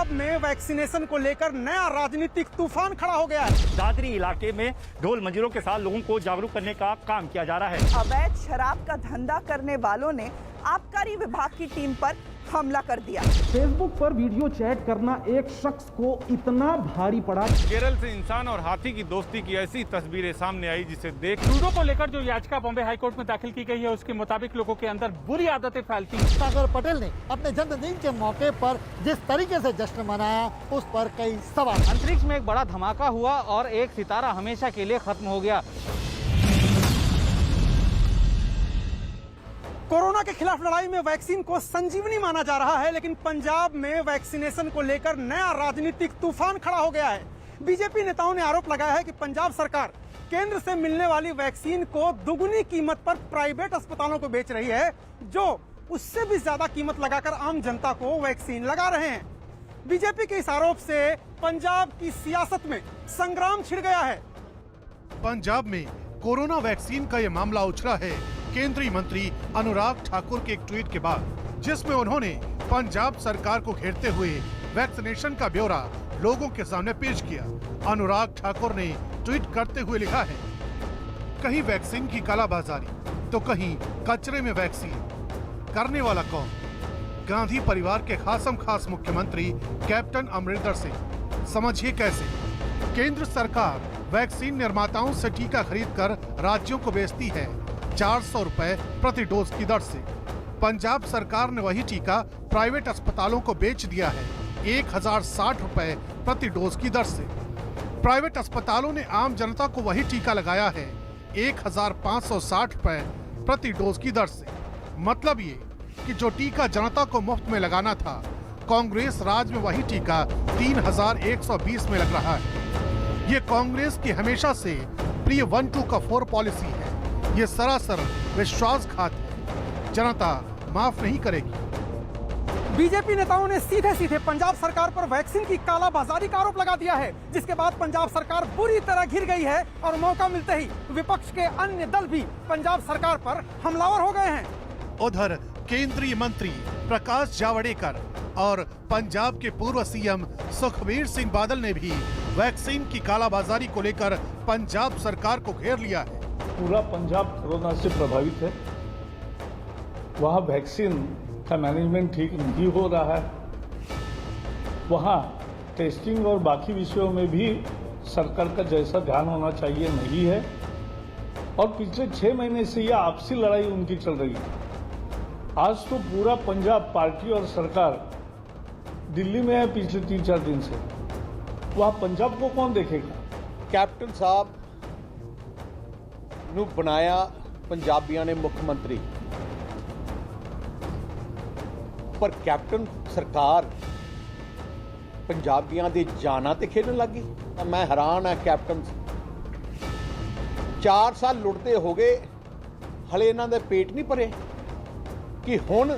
पंजाब में वैक्सीनेशन को लेकर नया राजनीतिक तूफान खड़ा हो गया है। दादरी इलाके में ढोल मंजीरों के साथ लोगों को जागरूक करने का काम किया जा रहा है। अवैध शराब का धंधा करने वालों ने आबकारी विभाग की टीम पर हमला कर दिया। फेसबुक पर वीडियो चैट करना एक शख्स को इतना भारी पड़ा। केरल से इंसान और हाथी की दोस्ती की ऐसी तस्वीरें सामने आई जिसे देख ट्रूडो को लेकर जो याचिका बॉम्बे हाईकोर्ट में दाखिल की गई है उसके मुताबिक लोगों के अंदर बुरी आदतें फैलती हैं। सागर पटेल ने अपने जन्मदिन के मौके पर जिस तरीके से जश्न मनाया उस पर कई सवाल। अंतरिक्ष में एक बड़ा धमाका हुआ और एक सितारा हमेशा के लिए खत्म हो गया। कोरोना के खिलाफ लड़ाई में वैक्सीन को संजीवनी माना जा रहा है, लेकिन पंजाब में वैक्सीनेशन को लेकर नया राजनीतिक तूफान खड़ा हो गया है। बीजेपी नेताओं ने आरोप लगाया है कि पंजाब सरकार केंद्र से मिलने वाली वैक्सीन को दुगुनी कीमत पर प्राइवेट अस्पतालों को बेच रही है, जो उससे भी ज्यादा कीमत लगाकर आम जनता को वैक्सीन लगा रहे हैं। बीजेपी के इस आरोप से पंजाब की सियासत में संग्राम छिड़ गया है। पंजाब में कोरोना वैक्सीन का ये मामला उछला है केंद्रीय मंत्री अनुराग ठाकुर के एक ट्वीट के बाद, जिसमें उन्होंने पंजाब सरकार को घेरते हुए वैक्सीनेशन का ब्यौरा लोगों के सामने पेश किया। अनुराग ठाकुर ने ट्वीट करते हुए लिखा है, कहीं वैक्सीन की कालाबाजारी तो कहीं कचरे में वैक्सीन, करने वाला कौन? गांधी परिवार के खासम खास मुख्यमंत्री कैप्टन अमरिंदर सिंह। समझिए कैसे। केंद्र सरकार वैक्सीन निर्माताओं से टीका खरीदकर राज्यों को बेचती है 400 रुपए प्रति डोज की दर से। पंजाब सरकार ने वही टीका प्राइवेट अस्पतालों को बेच दिया है 1060 रुपए प्रति डोज की दर से। प्राइवेट अस्पतालों ने आम जनता को वही टीका लगाया है 1560 रुपए प्रति डोज की दर से। मतलब ये कि जो टीका जनता को मुफ्त में लगाना था, कांग्रेस राज में वही टीका 3120 में लग रहा है। ये कांग्रेस की हमेशा से प्रिय 1-2 का 4 पॉलिसी है। ये सरासर विश्वासघात है। जनता माफ नहीं करेगी। बीजेपी नेताओं ने सीधे सीधे पंजाब सरकार पर वैक्सीन की कालाबाजारी का आरोप लगा दिया है, जिसके बाद पंजाब सरकार बुरी तरह घिर गई है और मौका मिलते ही विपक्ष के अन्य दल भी पंजाब सरकार पर हमलावर हो गए हैं। उधर केंद्रीय मंत्री प्रकाश जावड़ेकर और पंजाब के पूर्व सीएम सुखबीर सिंह बादल ने भी वैक्सीन की कालाबाजारी को लेकर पंजाब सरकार को घेर लिया है। पूरा पंजाब कोरोना से प्रभावित है। वहाँ वैक्सीन का मैनेजमेंट ठीक नहीं हो रहा है। वहाँ टेस्टिंग और बाकी विषयों में भी सरकार का जैसा ध्यान होना चाहिए नहीं है। और पिछले 6 महीने से यह आपसी लड़ाई उनकी चल रही है। आज तो पूरा पंजाब पार्टी और सरकार दिल्ली में है पिछले 3-4 दिन से। वहाँ पंजाब को कौन देखेगा? कैप्टन साहब ਨੂੰ ਬਣਾਇਆ ਪੰਜਾਬੀਆਂ ਨੇ ਮੁੱਖ ਮੰਤਰੀ, ਪਰ ਕੈਪਟਨ ਸਰਕਾਰ ਪੰਜਾਬੀਆਂ ਦੇ ਜਾਨਾਂ ਤੇ ਖੇਡਣ ਲੱਗੀ। ਤਾਂ ਮੈਂ ਹੈਰਾਨ ਹਾਂ। ਕੈਪਟਨ 4 ਸਾਲ ਲੁੱਟਦੇ ਹੋ ਗਏ, ਹਲੇ ਇਹਨਾਂ ਦੇ ਪੇਟ ਨਹੀਂ ਭਰੇ ਕਿ ਹੁਣ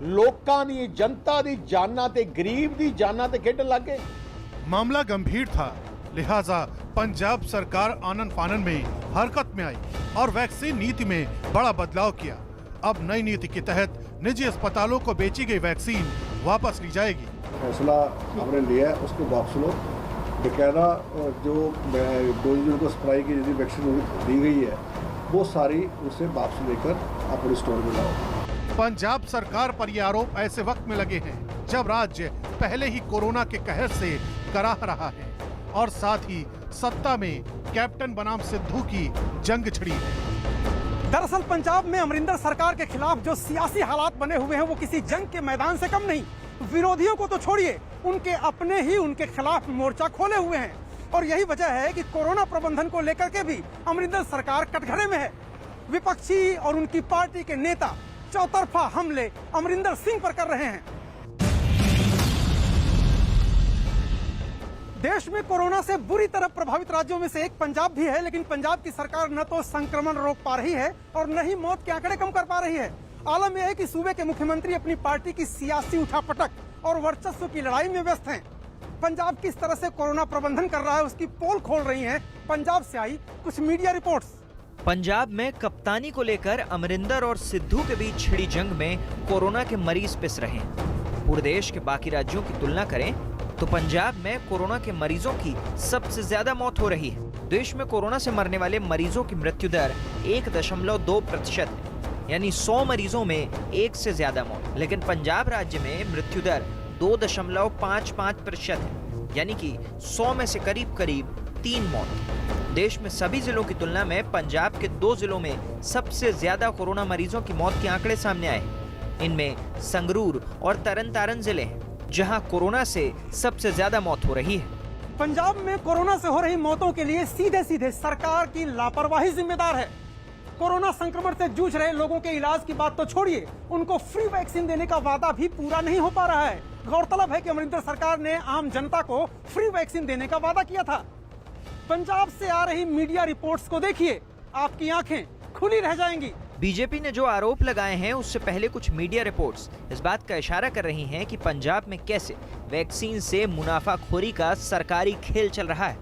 ਲੋਕਾਂ ਦੀ ਜਨਤਾ ਦੀ ਜਾਨਾਂ ਤੇ ਗਰੀਬ ਦੀ ਜਾਨਾਂ ਤੇ ਖੇਡਣ ਲੱਗ ਗਏ। मामला गंभीर था, लिहाजा पंजाब सरकार आनन फानन में हरकत में आई और वैक्सीन नीति में बड़ा बदलाव किया। अब नई नीति के तहत निजी अस्पतालों को बेची गई वैक्सीन वापस ली जाएगी। फैसला हमने लिया है, उसको वापस लो। बकायदा जो डोज को सप्लाई की जो वैक्सीन दी गई है वो सारी उसे वापस लेकर अपने स्टोर में लाओ। पंजाब सरकार पर ये आरोप ऐसे वक्त में लगे हैं जब राज्य पहले ही कोरोना के कहर से कराह रहा है और साथ ही सत्ता में कैप्टन बनाम सिद्धू की जंग छिड़ी है। दरअसल पंजाब में अमरिंदर सरकार के खिलाफ जो सियासी हालात बने हुए हैं वो किसी जंग के मैदान से कम नहीं। विरोधियों को तो छोड़िए, उनके अपने ही उनके खिलाफ मोर्चा खोले हुए हैं और यही वजह है कि कोरोना प्रबंधन को लेकर के भी अमरिंदर सरकार कटघरे में है। विपक्षी और उनकी पार्टी के नेता चौतरफा हमले अमरिंदर सिंह पर कर रहे हैं। देश में कोरोना से बुरी तरह प्रभावित राज्यों में से एक पंजाब भी है, लेकिन पंजाब की सरकार न तो संक्रमण रोक पा रही है और न ही मौत के आंकड़े कम कर पा रही है। आलम यह है कि सूबे के मुख्यमंत्री अपनी पार्टी की सियासी उठापटक और वर्चस्व की लड़ाई में व्यस्त हैं। पंजाब किस तरह से कोरोना प्रबंधन कर रहा है उसकी पोल खोल रही हैं पंजाब से आई कुछ मीडिया रिपोर्ट्स। पंजाब में कप्तानी को लेकर अमरिंदर और सिद्धू के बीच छिड़ी जंग में कोरोना के मरीज पिस रहे हैं। पूरे देश के बाकी राज्यों की तुलना करें तो पंजाब में कोरोना के मरीजों की सबसे ज्यादा मौत हो रही है। देश में कोरोना से मरने वाले मरीजों की मृत्यु दर 1.2% है, यानी 100 मरीजों में 1 से ज्यादा मौत। लेकिन पंजाब राज्य में मृत्यु दर 2.55% है, यानी कि 100 में से करीब 3 मौत। देश में सभी जिलों की तुलना में पंजाब के 2 जिलों में सबसे ज्यादा कोरोना मरीजों की मौत के आंकड़े सामने आए। इनमें संगरूर और तरन तारण जिले हैं, जहां कोरोना से सबसे ज्यादा मौत हो रही है। पंजाब में कोरोना से हो रही मौतों के लिए सीधे सीधे सरकार की लापरवाही जिम्मेदार है। कोरोना संक्रमण से जूझ रहे लोगों के इलाज की बात तो छोड़िए, उनको फ्री वैक्सीन देने का वादा भी पूरा नहीं हो पा रहा है। गौरतलब है कि अमरिंदर सरकार ने आम जनता को फ्री वैक्सीन देने का वादा किया था। पंजाब से आ रही मीडिया रिपोर्ट्स को देखिए, आपकी आंखें खुली रह जाएंगी। बीजेपी ने जो आरोप लगाए हैं उससे पहले कुछ मीडिया रिपोर्ट्स इस बात का इशारा कर रही हैं कि पंजाब में कैसे वैक्सीन से मुनाफाखोरी का सरकारी खेल चल रहा है।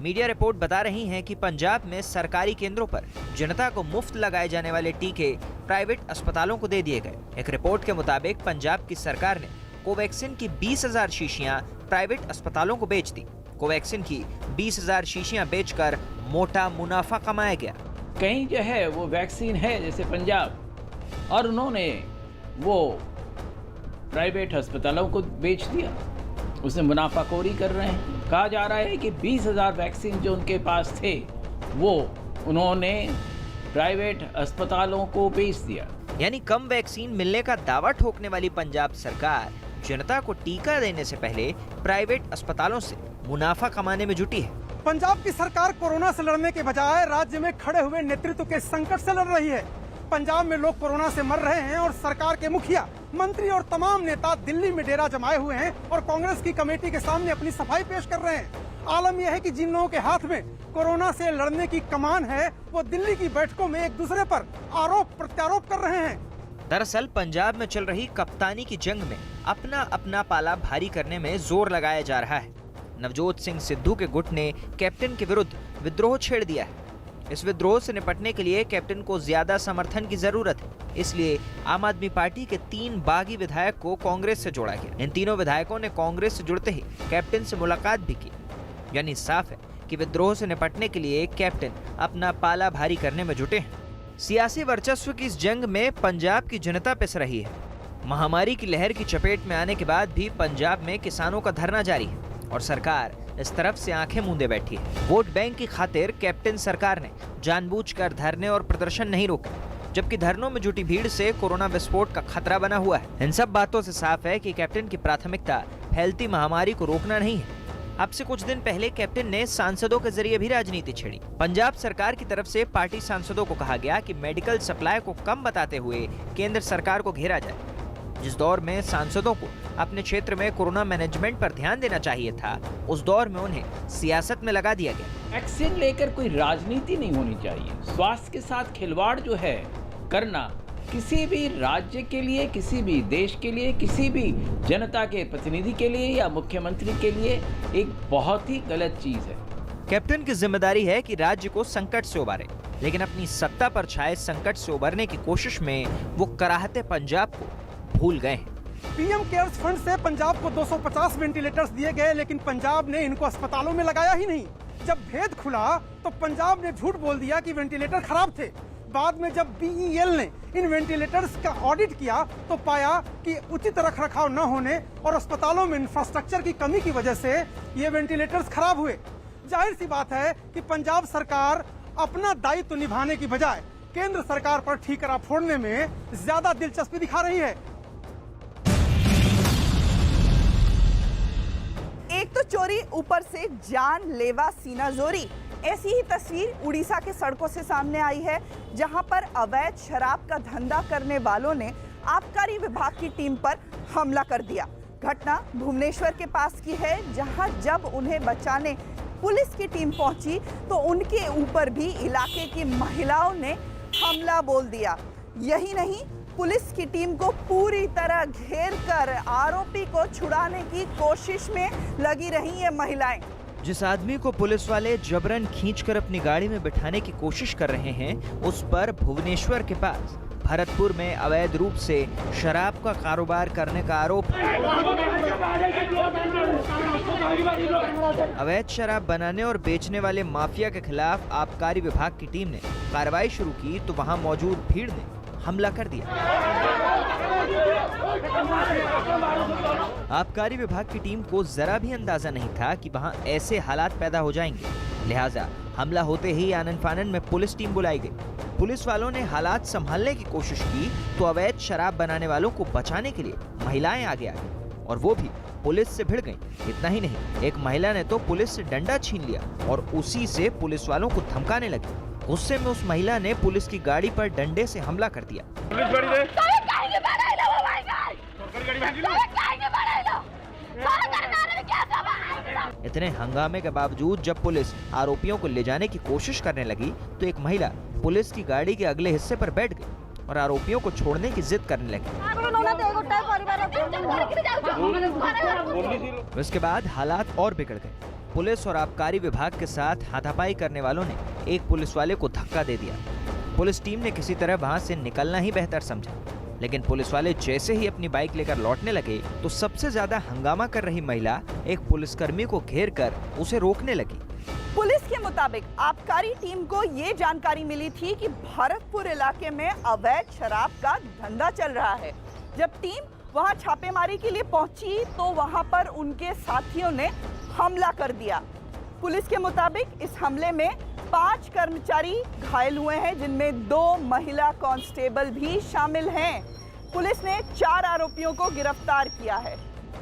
मीडिया रिपोर्ट बता रही हैं कि पंजाब में सरकारी केंद्रों पर जनता को मुफ्त लगाए जाने वाले टीके प्राइवेट अस्पतालों को दे दिए गए। एक रिपोर्ट के मुताबिक पंजाब की सरकार ने कोवैक्सीन की 20,000 शीशियां प्राइवेट अस्पतालों को बेच दी। कोवैक्सीन की 20,000 शीशियां बेचकर मोटा मुनाफा कमाया गया। कहीं जो है वो वैक्सीन है जैसे पंजाब, और उन्होंने वो प्राइवेट अस्पतालों को बेच दिया, उसमें मुनाफाखोरी कर रहे हैं। कहा जा रहा है कि 20,000 वैक्सीन जो उनके पास थे वो उन्होंने प्राइवेट अस्पतालों को बेच दिया। यानी कम वैक्सीन मिलने का दावा ठोकने वाली पंजाब सरकार जनता को टीका देने से पहले प्राइवेट अस्पतालों से मुनाफा कमाने में जुटी है। पंजाब की सरकार कोरोना से लड़ने के बजाय राज्य में खड़े हुए नेतृत्व के संकट से लड़ रही है। पंजाब में लोग कोरोना से मर रहे हैं और सरकार के मुखिया, मंत्री और तमाम नेता दिल्ली में डेरा जमाए हुए हैं और कांग्रेस की कमेटी के सामने अपनी सफाई पेश कर रहे हैं। आलम यह है कि जिन लोगों के हाथ में कोरोना से लड़ने की कमान है, वो दिल्ली की बैठकों में एक दूसरे पर आरोप प्रत्यारोप कर रहे हैं। दरअसल पंजाब में चल रही कप्तानी की जंग में अपना अपना पाला भारी करने में जोर लगाया जा रहा है। नवजोत सिंह सिद्धू के गुट ने कैप्टन के विरुद्ध विद्रोह छेड़ दिया है। इस विद्रोह से निपटने के लिए कैप्टन को ज्यादा समर्थन की जरूरत है, इसलिए आम आदमी पार्टी के 3 बागी विधायक को कांग्रेस से जोड़ा गया। इन तीनों विधायकों ने कांग्रेस से जुड़ते ही कैप्टन से मुलाकात भी की। यानी साफ है कि विद्रोह से निपटने के लिए कैप्टन अपना पाला भारी करने में जुटे हैं। सियासी वर्चस्व की इस जंग में पंजाब की जनता पिस रही है। महामारी की लहर की चपेट में आने के बाद भी पंजाब में किसानों का धरना जारी है और सरकार इस तरफ से आंखें मूंदे बैठी है। वोट बैंक की खातिर कैप्टन सरकार ने जानबूझकर धरने और प्रदर्शन नहीं रोके, जबकि धरनों में जुटी भीड़ से कोरोना विस्फोट का खतरा बना हुआ है। इन सब बातों से साफ है कि कैप्टन की प्राथमिकता फैलती महामारी को रोकना नहीं है। अब से कुछ दिन पहले कैप्टन ने सांसदों के जरिए भी राजनीति छेड़ी। पंजाब सरकार की तरफ से पार्टी सांसदों को कहा गया कि मेडिकल सप्लाई को कम बताते हुए केंद्र सरकार को घेरा जाए। जिस दौर में सांसदों को अपने क्षेत्र में कोरोना मैनेजमेंट पर ध्यान देना चाहिए था, उस दौर में उन्हें सियासत में लगा दिया गया। वैक्सीन लेकर कोई राजनीति नहीं होनी चाहिए। स्वास्थ्य के साथ खिलवाड़ जो है करना किसी भी राज्य के लिए, किसी भी देश के लिए, किसी भी जनता के प्रतिनिधि के लिए या मुख्यमंत्री के लिए एक बहुत ही गलत चीज है। कैप्टन की जिम्मेदारी है कि राज्य को संकट से उबारे, लेकिन अपनी सत्ता पर छाए संकट से उबरने की कोशिश में वो कराहते पंजाब को भूल गए हैं। पीएम केयर्स फंड से पंजाब को 250 वेंटिलेटर्स दिए गए, लेकिन पंजाब ने इनको अस्पतालों में लगाया ही नहीं। जब भेद खुला तो पंजाब ने झूठ बोल दिया कि वेंटिलेटर खराब थे। बाद में जब बीईएल ने इन वेंटिलेटर्स का ऑडिट किया तो पाया कि उचित रखरखाव न होने और अस्पतालों में इंफ्रास्ट्रक्चर की कमी की वजह से ये वेंटिलेटर्स खराब हुए। जाहिर सी बात है कि पंजाब सरकार अपना दायित्व निभाने की बजाय केंद्र सरकार पर ठीकरा फोड़ने में ज्यादा दिलचस्पी दिखा रही है। एक तो चोरी, ऊपर से जानलेवा सीनाजोरी। ऐसी ही तस्वीर उड़ीसा के सड़कों से सामने आई है, जहां पर अवैध शराब का धंधा करने वालों ने आबकारी विभाग की टीम पर हमला कर दिया। घटना भुवनेश्वर के पास की है, जहां जब उन्हें बचाने पुलिस की टीम पहुंची तो उनके ऊपर भी इलाके की महिलाओं ने हमला बोल दिया। यही नहीं, पुलिस की टीम को पूरी तरह घेर कर आरोपी को छुड़ाने की कोशिश में लगी रही ये महिलाएं। जिस आदमी को पुलिस वाले जबरन खींचकर अपनी गाड़ी में बिठाने की कोशिश कर रहे हैं, उस पर भुवनेश्वर के पास भरतपुर में अवैध रूप से शराब का कारोबार करने का आरोप। अवैध शराब बनाने और बेचने वाले माफिया के खिलाफ आबकारी विभाग की टीम ने कार्रवाई शुरू की तो वहां मौजूद भीड़ ने हमला कर दिया। आबकारी विभाग की टीम को जरा भी अंदाजा नहीं था कि वहां ऐसे हालात पैदा हो जाएंगे, लिहाजा हमला होते ही आनन फानन में पुलिस टीम बुलाई गई। पुलिस वालों ने हालात संभालने की कोशिश की तो अवैध शराब बनाने वालों को बचाने के लिए महिलाएं आगे आ गई और वो भी पुलिस से भिड़ गईं। इतना ही नहीं, एक महिला ने तो पुलिस से डंडा छीन लिया और उसी से पुलिस वालों को धमकाने लगी। गुस्से में उस महिला ने पुलिस की गाड़ी पर डंडे से हमला कर दिया। इतने हंगामे के बावजूद जब पुलिस आरोपियों को ले जाने की कोशिश करने लगी तो एक महिला पुलिस की गाड़ी के अगले हिस्से पर बैठ गई और आरोपियों को छोड़ने की जिद करने लगी। इसके बाद हालात और बिगड़ गए। पुलिस और आबकारी विभाग के साथ हाथापाई करने वालों ने एक पुलिस वाले को धक्का दे दिया। पुलिस टीम ने किसी तरह वहां से निकलना ही बेहतर समझा, लेकिन पुलिस वाले जैसे ही अपनी बाइक लेकर लौटने लगे तो सबसे ज्यादा हंगामा कर रही महिला एक पुलिसकर्मी को घेर कर उसे रोकने लगी। पुलिस के मुताबिक आबकारी टीम को ये जानकारी मिली थी कि भरतपुर इलाके में अवैध शराब का धंधा चल रहा है। जब टीम वहां छापेमारी के लिए पहुंची तो वहां पर उनके साथियों ने हमला कर दिया। पुलिस के मुताबिक इस हमले में 5 कर्मचारी घायल हुए हैं, जिनमें 2 महिला कांस्टेबल भी शामिल हैं। पुलिस ने 4 आरोपियों को गिरफ्तार किया है।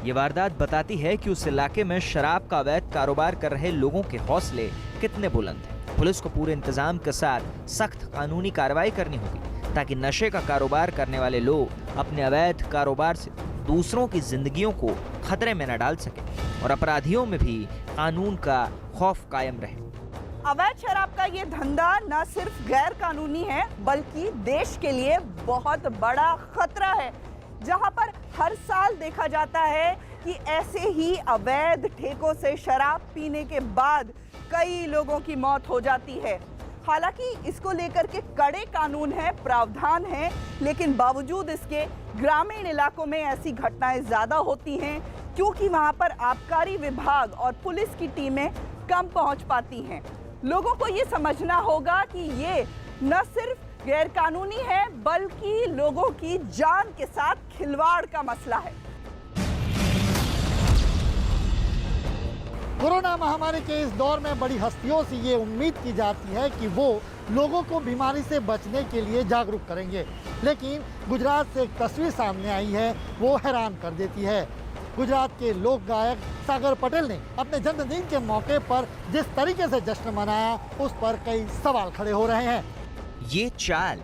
ये वारदात बताती है कि उस इलाके में शराब का अवैध कारोबार कर रहे लोगों के हौसले कितने बुलंद हैं। पुलिस को पूरे इंतजाम के साथ सख्त कानूनी कार्रवाई करनी होगी ताकि नशे का कारोबार करने वाले लोग अपने अवैध कारोबार से दूसरों की जिंदगियों को खतरे में न डाल सके और अपराधियों में भी कानून का खौफ कायम रहे। अवैध शराब का ये धंधा न सिर्फ गैर कानूनी है बल्कि देश के लिए बहुत बड़ा खतरा है, जहां पर हर साल देखा जाता है कि ऐसे ही अवैध ठेकों से शराब पीने के बाद कई लोगों की मौत हो जाती है। हालांकि इसको लेकर के कड़े कानून है, प्रावधान है, लेकिन बावजूद इसके ग्रामीण इलाकों में ऐसी घटनाएं ज्यादा होती हैं क्योंकि वहां पर आबकारी विभाग और पुलिस की टीमें कम पहुंच पाती हैं। लोगों को ये समझना होगा कि ये न सिर्फ गैर कानूनी है बल्कि लोगों की जान के साथ खिलवाड़ का मसला है। कोरोना महामारी के इस दौर में बड़ी हस्तियों से ये उम्मीद की जाती है कि वो लोगों को बीमारी से बचने के लिए जागरूक करेंगे, लेकिन गुजरात से एक तस्वीर सामने आई है वो हैरान कर देती है। गुजरात के लोक गायक सागर पटेल ने अपने जन्मदिन के मौके पर जिस तरीके से जश्न मनाया उस पर कई सवाल खड़े हो रहे हैं। ये चाल,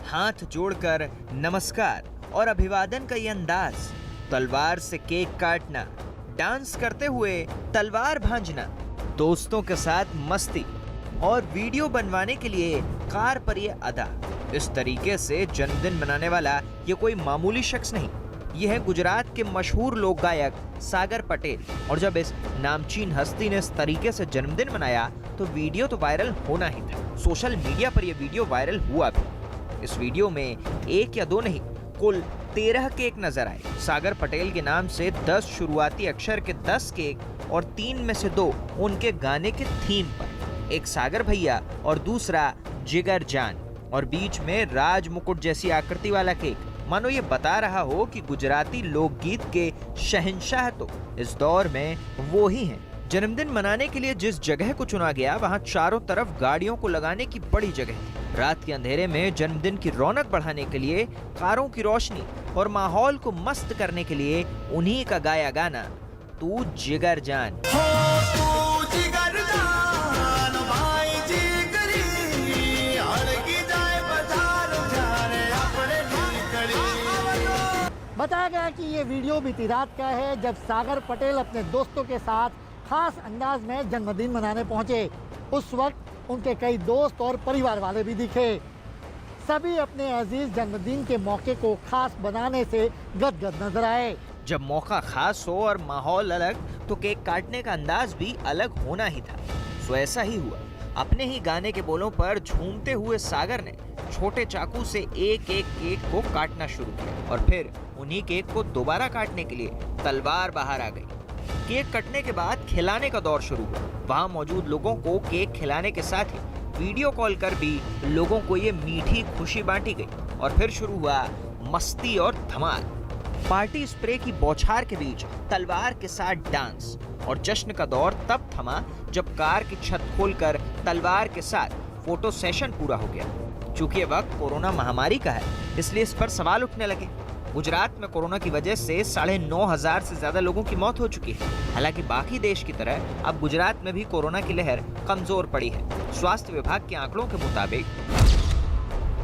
हाथ जोड़कर नमस्कार और अभिवादन का ये अंदाज, तलवार से केक काटना, डांस करते हुए तलवार भांजना, दोस्तों के साथ मस्ती और वीडियो बनवाने के लिए कार पर ये अदा, इस तरीके से जन्मदिन मनाने वाला ये कोई मामूली शख्स नहीं, ये है गुजरात के मशहूर लोक गायक सागर पटेल। और जब इस नामचीन हस्ती ने इस तरीके से जन्मदिन मनाया तो वीडियो तो वायरल होना ही था। सोशल मीडिया पर यह वीडियो वायरल हुआ भी। इस वीडियो में 1 या 2 नहीं, कुल 13 केक नजर आए। सागर पटेल के नाम से 10 शुरुआती अक्षर के 10 केक और 3 में से 2 उनके गाने के थीम पर, एक सागर भैया और दूसरा जिगर जान, और बीच में राज मुकुट जैसी आकृति वाला केक। मानो ये बता रहा हो कि गुजराती लोकगीत के शहंशाह तो इस दौर में वो ही हैं। जन्मदिन मनाने के लिए जिस जगह को चुना गया वहाँ चारों तरफ गाड़ियों को लगाने की बड़ी जगह थी। रात के अंधेरे में जन्मदिन की रौनक बढ़ाने के लिए कारों की रोशनी और माहौल को मस्त करने के लिए उन्हीं का गाया गाना तू जिगर जान। बताया गया कि ये वीडियो बीती रात का है जब सागर पटेल अपने दोस्तों के साथ खास अंदाज में जन्मदिन मनाने पहुंचे। उस वक्त उनके कई दोस्त और परिवार वाले भी दिखे। सभी अपने अजीज जन्मदिन के मौके को खास बनाने से गदगद नजर आए। जब मौका खास हो और माहौल अलग तो केक काटने का अंदाज भी अलग होना ही था। सो ऐसा ही हुआ। अपने ही गाने के बोलों पर झूमते हुए सागर ने छोटे चाकू से एक एक केक को काटना शुरू किया और फिर उन्हीं केक को दोबारा काटने के लिए तलवार बाहर आ गई। केक कटने के बाद खिलाने का दौर शुरू हुआ। वहां मौजूद लोगों को केक खिलाने के साथ ही वीडियो कॉल कर भी लोगों को ये मीठी खुशी बांटी गई और फिर शुरू हुआ मस्ती और धमाल। पार्टी स्प्रे की बौछार के बीच तलवार के साथ डांस और जश्न का दौर तब थमा जब कार की छत खोलकर तलवार के साथ फोटो सेशन पूरा हो गया। चूंकि ये वक्त कोरोना महामारी का है, इसलिए इस पर सवाल उठने लगे। गुजरात में कोरोना की वजह से 9,500 से ज्यादा लोगों की मौत हो चुकी है। हालांकि बाकी देश की तरह अब गुजरात में भी कोरोना की लहर कमजोर पड़ी है। स्वास्थ्य विभाग के आंकड़ों के मुताबिक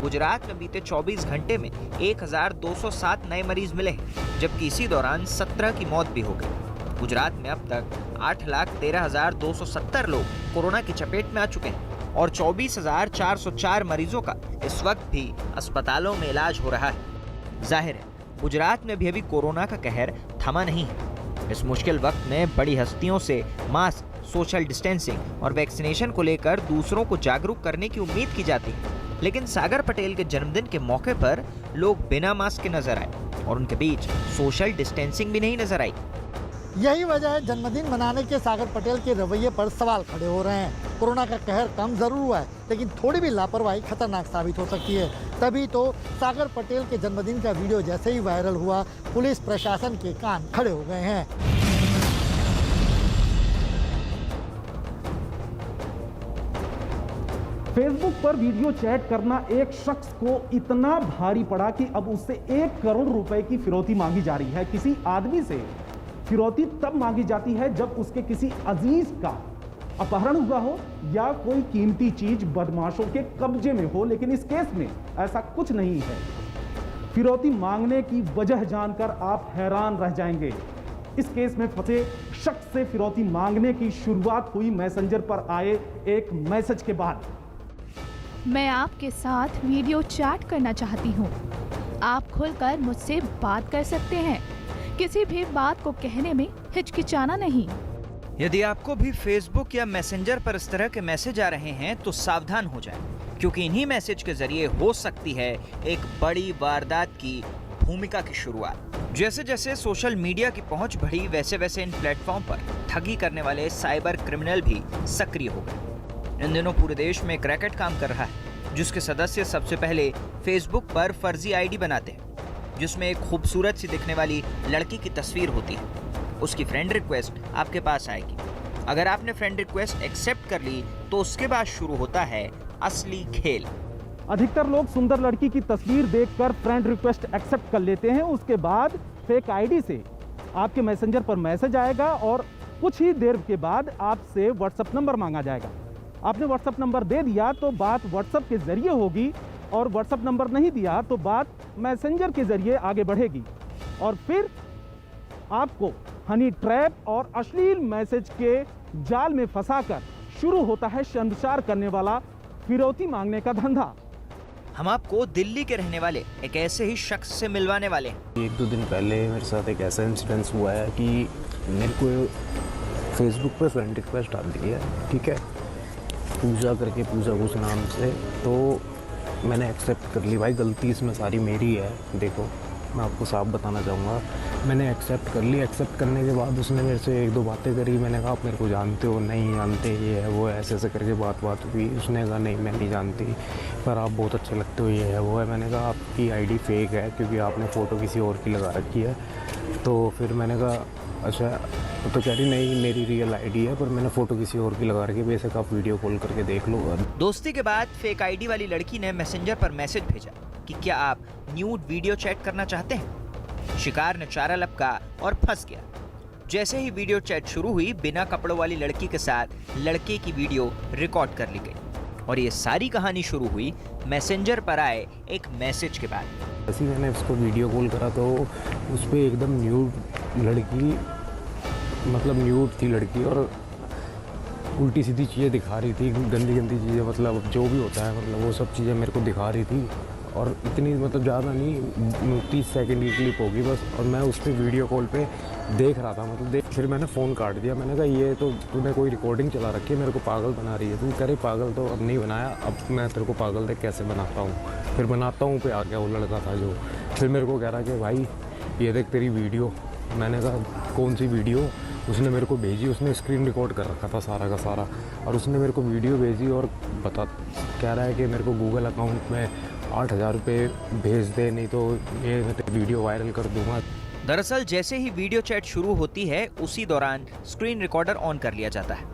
गुजरात में बीते 24 घंटे में 1,207 नए मरीज मिले हैं, जबकि इसी दौरान 17 की मौत भी हो गई। गुजरात में अब तक 8,13,270 लोग कोरोना की चपेट में आ चुके हैं और 24,404 मरीजों का इस वक्त भी अस्पतालों में इलाज हो रहा है। जाहिर है गुजरात में भी अभी कोरोना का कहर थमा नहीं है। इस मुश्किल वक्त में बड़ी हस्तियों से मास्क, सोशल डिस्टेंसिंग और वैक्सीनेशन को लेकर दूसरों को जागरूक करने की उम्मीद की जाती है, लेकिन सागर पटेल के जन्मदिन के मौके पर लोग बिना मास्क के नजर आए और उनके बीच सोशल डिस्टेंसिंग भी नहीं नजर आई। यही वजह है जन्मदिन मनाने के सागर पटेल के रवैये पर सवाल खड़े हो रहे हैं। कोरोना का कहर कम जरूर हुआ है, लेकिन थोड़ी भी लापरवाही खतरनाक साबित हो सकती है। तभी तो सागर पटेल के जन्मदिन का वीडियो जैसे ही वायरल हुआ, पुलिस प्रशासन के कान खड़े हो गए हैं। फेसबुक पर वीडियो चैट करना एक शख्स को इतना भारी पड़ा कि अब उससे 1 करोड़ रुपए की फिरौती मांगी जा रही है। किसी आदमी से फिरौती तब मांगी जाती है जब उसके किसी अजीज का अपहरण हुआ हो या कोई कीमती चीज बदमाशों के कब्जे में हो, लेकिन इस केस में ऐसा कुछ नहीं है। फिरौती मांगने की वजह जानकर आप हैरान रह जाएंगे। इस केस में फंसे शख्स से फिरौती मांगने की शुरुआत हुई मैसेंजर पर आए एक मैसेज के बाद। मैं आपके साथ वीडियो चैट करना चाहती हूँ। आप खुलकर मुझसे बात कर सकते हैं। किसी भी बात को कहने में हिचकिचाना नहीं। यदि आपको भी फेसबुक या मैसेंजर पर इस तरह के मैसेज आ रहे हैं तो सावधान हो जाएं, क्योंकि इन्हीं मैसेज के जरिए हो सकती है एक बड़ी वारदात की भूमिका की शुरुआत। जैसे जैसे सोशल मीडिया की पहुंच बढ़ी, वैसे वैसे इन प्लेटफॉर्म पर ठगी करने वाले साइबर क्रिमिनल भी सक्रिय हो गए। इन दिनों पूरे देश में एक रैकेट काम कर रहा है, जिसके सदस्य सबसे पहले फेसबुक पर फर्जी आईडी बनाते हैं, जिसमें एक खूबसूरत सी दिखने वाली लड़की की तस्वीर होती है। उसकी फ्रेंड रिक्वेस्ट आपके पास आएगी। अगर आपने फ्रेंड रिक्वेस्ट एक्सेप्ट कर ली तो उसके बाद शुरू होता है असली खेल। अधिकतर लोग सुंदर लड़की की तस्वीर देखकर फ्रेंड रिक्वेस्ट एक्सेप्ट कर लेते हैं। उसके बाद फेक आईडी से आपके मैसेंजर पर मैसेज आएगा और कुछ ही देर के बाद आपसे व्हाट्सएप नंबर मांगा जाएगा। आपने व्हाट्सएप नंबर दे दिया तो बात व्हाट्सएप के जरिए होगी, और व्हाट्सएप नंबर नहीं दिया तो बात मैसेंजर के जरिए आगे बढ़ेगी और फिर आपको हनी ट्रैप और अश्लील मैसेज के जाल में फंसाकर शुरू होता है शर्मसार करने वाला फिरौती मांगने का धंधा। हम आपको दिल्ली के रहने वाले एक ऐसे ही शख्स से मिलवाने वाले हैं। 1-2 दिन पहले मेरे साथ एक ऐसा इंसिडेंस हुआ है कि मेरे को फेसबुक पे फ्रेंड रिक्वेस्ट आती है, ठीक है, पूजा करके, पूजा उस नाम से, तो मैंने एक्सेप्ट कर ली। भाई गलती इसमें सारी मेरी है। देखो मैं आपको साफ बताना चाहूँगा, मैंने एक्सेप्ट कर ली। एक्सेप्ट करने के बाद उसने मेरे से 1-2 बातें करी। मैंने कहा आप मेरे को जानते हो? नहीं जानते, ये है वो है, ऐसे ऐसे करके बात हुई। उसने कहा नहीं मैं नहीं जानती, पर आप बहुत अच्छे लगते हो, ये है वो है। मैंने कहा आपकी आईडी फेक है क्योंकि आपने फ़ोटो किसी और की लगा रखी है। तो फिर मैंने कहा अच्छा, तो कह रही नहीं मेरी रियल आईडी है, पर मैंने फ़ोटो किसी और की लगा रखी है, बेशक आप वीडियो कॉल करके देख लो। दोस्ती के बाद फेक आईडी वाली लड़की ने मैसेंजर पर मैसेज भेजा कि क्या आप न्यूड वीडियो चैट करना चाहते हैं। शिकार ने चारा लपका और फंस गया। जैसे ही वीडियो चैट शुरू हुई, बिना कपड़ों वाली लड़की के साथ लड़के की वीडियो रिकॉर्ड कर ली गई और ये सारी कहानी शुरू हुई मैसेंजर पर आए एक मैसेज के बाद। ऐसे मैंने उसको वीडियो कॉल करा तो उस पर एकदम न्यूड लड़की, मतलब न्यूड थी लड़की, और उल्टी सीधी चीज़ें दिखा रही थी, गंदी गंदी चीज़ें, मतलब जो भी होता है, मतलब वो सब चीज़ें मेरे को दिखा रही थी। और इतनी मतलब ज़्यादा नहीं, 30 सेकंड की क्लिप होगी बस। और मैं उस पर वीडियो कॉल पे देख रहा था, मतलब फिर मैंने फ़ोन काट दिया। मैंने कहा ये तो तूने कोई रिकॉर्डिंग चला रखी है, मेरे को पागल बना रही है। तू कह रही पागल तो अब नहीं बनाया, अब मैं तेरे को पागल देख कैसे बनाता हूँ। फिर बनाता हूँ पे आ गया वो लड़का था जो, फिर मेरे को कह रहा कि भाई ये देख तेरी वीडियो। मैंने कहा कौन सी वीडियो? उसने मेरे को भेजी, उसने स्क्रीन रिकॉर्ड कर रखा था सारा का सारा, और उसने मेरे को वीडियो भेजी और कह रहा है कि मेरे को गूगल अकाउंट में 8,000 रुपये भेज दे, नहीं तो ये मैं तेरी वीडियो वायरल कर दूंगा। दरअसल जैसे ही वीडियो चैट शुरू होती है उसी दौरान स्क्रीन रिकॉर्डर ऑन कर लिया जाता है।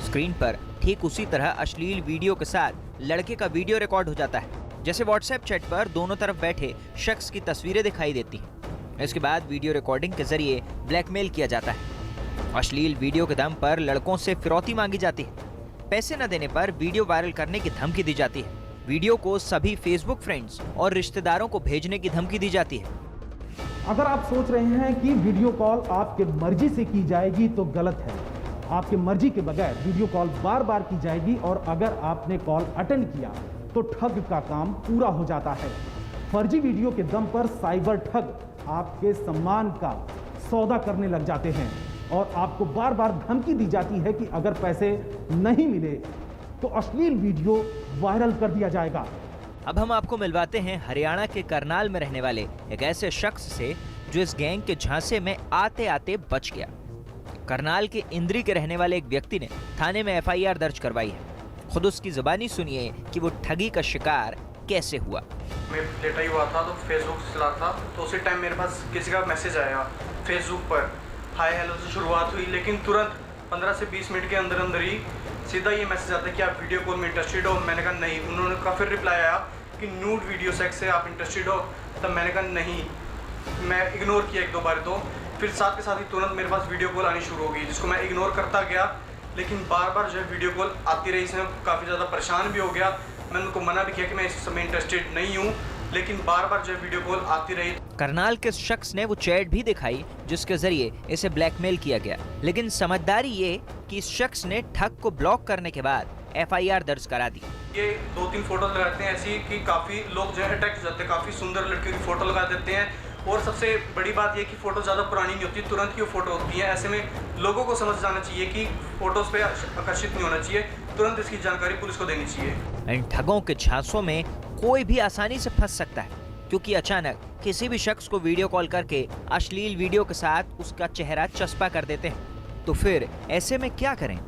स्क्रीन पर ठीक उसी तरह अश्लील वीडियो के साथ लड़के का वीडियो रिकॉर्ड हो जाता है, जैसे व्हाट्सएप चैट पर दोनों तरफ बैठे शख्स की तस्वीरें दिखाई देती हैं। इसके बाद वीडियो रिकॉर्डिंग के जरिए ब्लैकमेल किया जाता है। अश्लील वीडियो के दम पर लड़कों से फिरौती मांगी जाती है। पैसे न देने पर वीडियो वायरल करने की धमकी दी जाती है। वीडियो को सभी फेसबुक फ्रेंड्स और रिश्तेदारों को भेजने की धमकी दी जाती है। अगर आप सोच रहे हैं कि वीडियो कॉल आपके मर्जी से की जाएगी तो गलत है। आपके मर्जी के बगैर वीडियो कॉल बार बार की जाएगी, और अगर आपने कॉल अटेंड किया तो ठग का काम पूरा हो जाता है। फर्जी वीडियो के दम पर साइबर ठग आपके सम्मान का सौदा करने लग जाते हैं, और आपको बार बार धमकी दी जाती है कि अगर पैसे नहीं मिले तो अश्लील वीडियो वायरल कर दिया जाएगा। अब हम आपको मिलवाते हैं हरियाणा के करनाल में रहने वाले एक ऐसे शख्स से जो इस गैंग के झांसे में आते आते बच गया। करनाल के इंद्री के रहने वाले एक व्यक्ति ने थाने में FIR दर्ज करवाई है। खुद उसकी जुबानी सुनिए कि वो ठगी का शिकार कैसे हुआ। मैं लेटा ही हुआ था तो फेसबुक चला था, तो उसी टाइम मेरे पास किसी का मैसेज आया फेसबुक पर। हाय हेलो से शुरुआत हुई, लेकिन तुरंत 15 से 20 मिनट के अंदर अंदर ही सीधा ये मैसेज आता है कि आप वीडियो कॉल में इंटरेस्टेड हो। मैंने कहा नहीं। उन्होंने कहा फिर रिप्लाई आया कि न्यूड वीडियो सेक्स से आप इंटरेस्टेड हो। तब मैंने कहा नहीं। मैं इग्नोर किया 1-2 बार, तो फिर साथ के साथ ही तुरंत मेरे पास वीडियो कॉल आनी शुरू हो गई, जिसको मैं इग्नोर करता गया। लेकिन बार बार जो है वीडियो कॉल आती रही, इसमें काफ़ी ज़्यादा परेशान भी हो गया। मैंने उनको मना भी किया कि मैं इस समय इंटरेस्टेड नहीं हूँ, लेकिन बार बार जो है वीडियो कॉल आती रही। करनाल के शख्स ने वो चैट भी दिखाई जिसके जरिए इसे ब्लैकमेल किया गया, लेकिन समझदारी ये कि इस शख्स ने ठग को ब्लॉक करने के बाद FIR दर्ज करा दी। ये 2-3 फोटो लगाते हैं ऐसी कि काफ़ी लोग जो है अटैक हो जाते हैं, काफ़ी सुंदर लड़कियों की फ़ोटो लगा देते हैं। और सबसे बड़ी बात ये कि फ़ोटो ज़्यादा पुरानी नहीं होती, तुरंत की वो फ़ोटो होती है। ऐसे में लोगों को समझ जाना चाहिए कि फ़ोटोज़ पे आकर्षित नहीं होना चाहिए, तुरंत इसकी जानकारी पुलिस को देनी चाहिए। इन ठगों के झांसों में कोई भी आसानी से फंस सकता है, क्योंकि अचानक किसी भी शख्स को वीडियो कॉल करके अश्लील वीडियो के साथ उसका चेहरा चस्पा कर देते हैं। तो फिर ऐसे में क्या करें?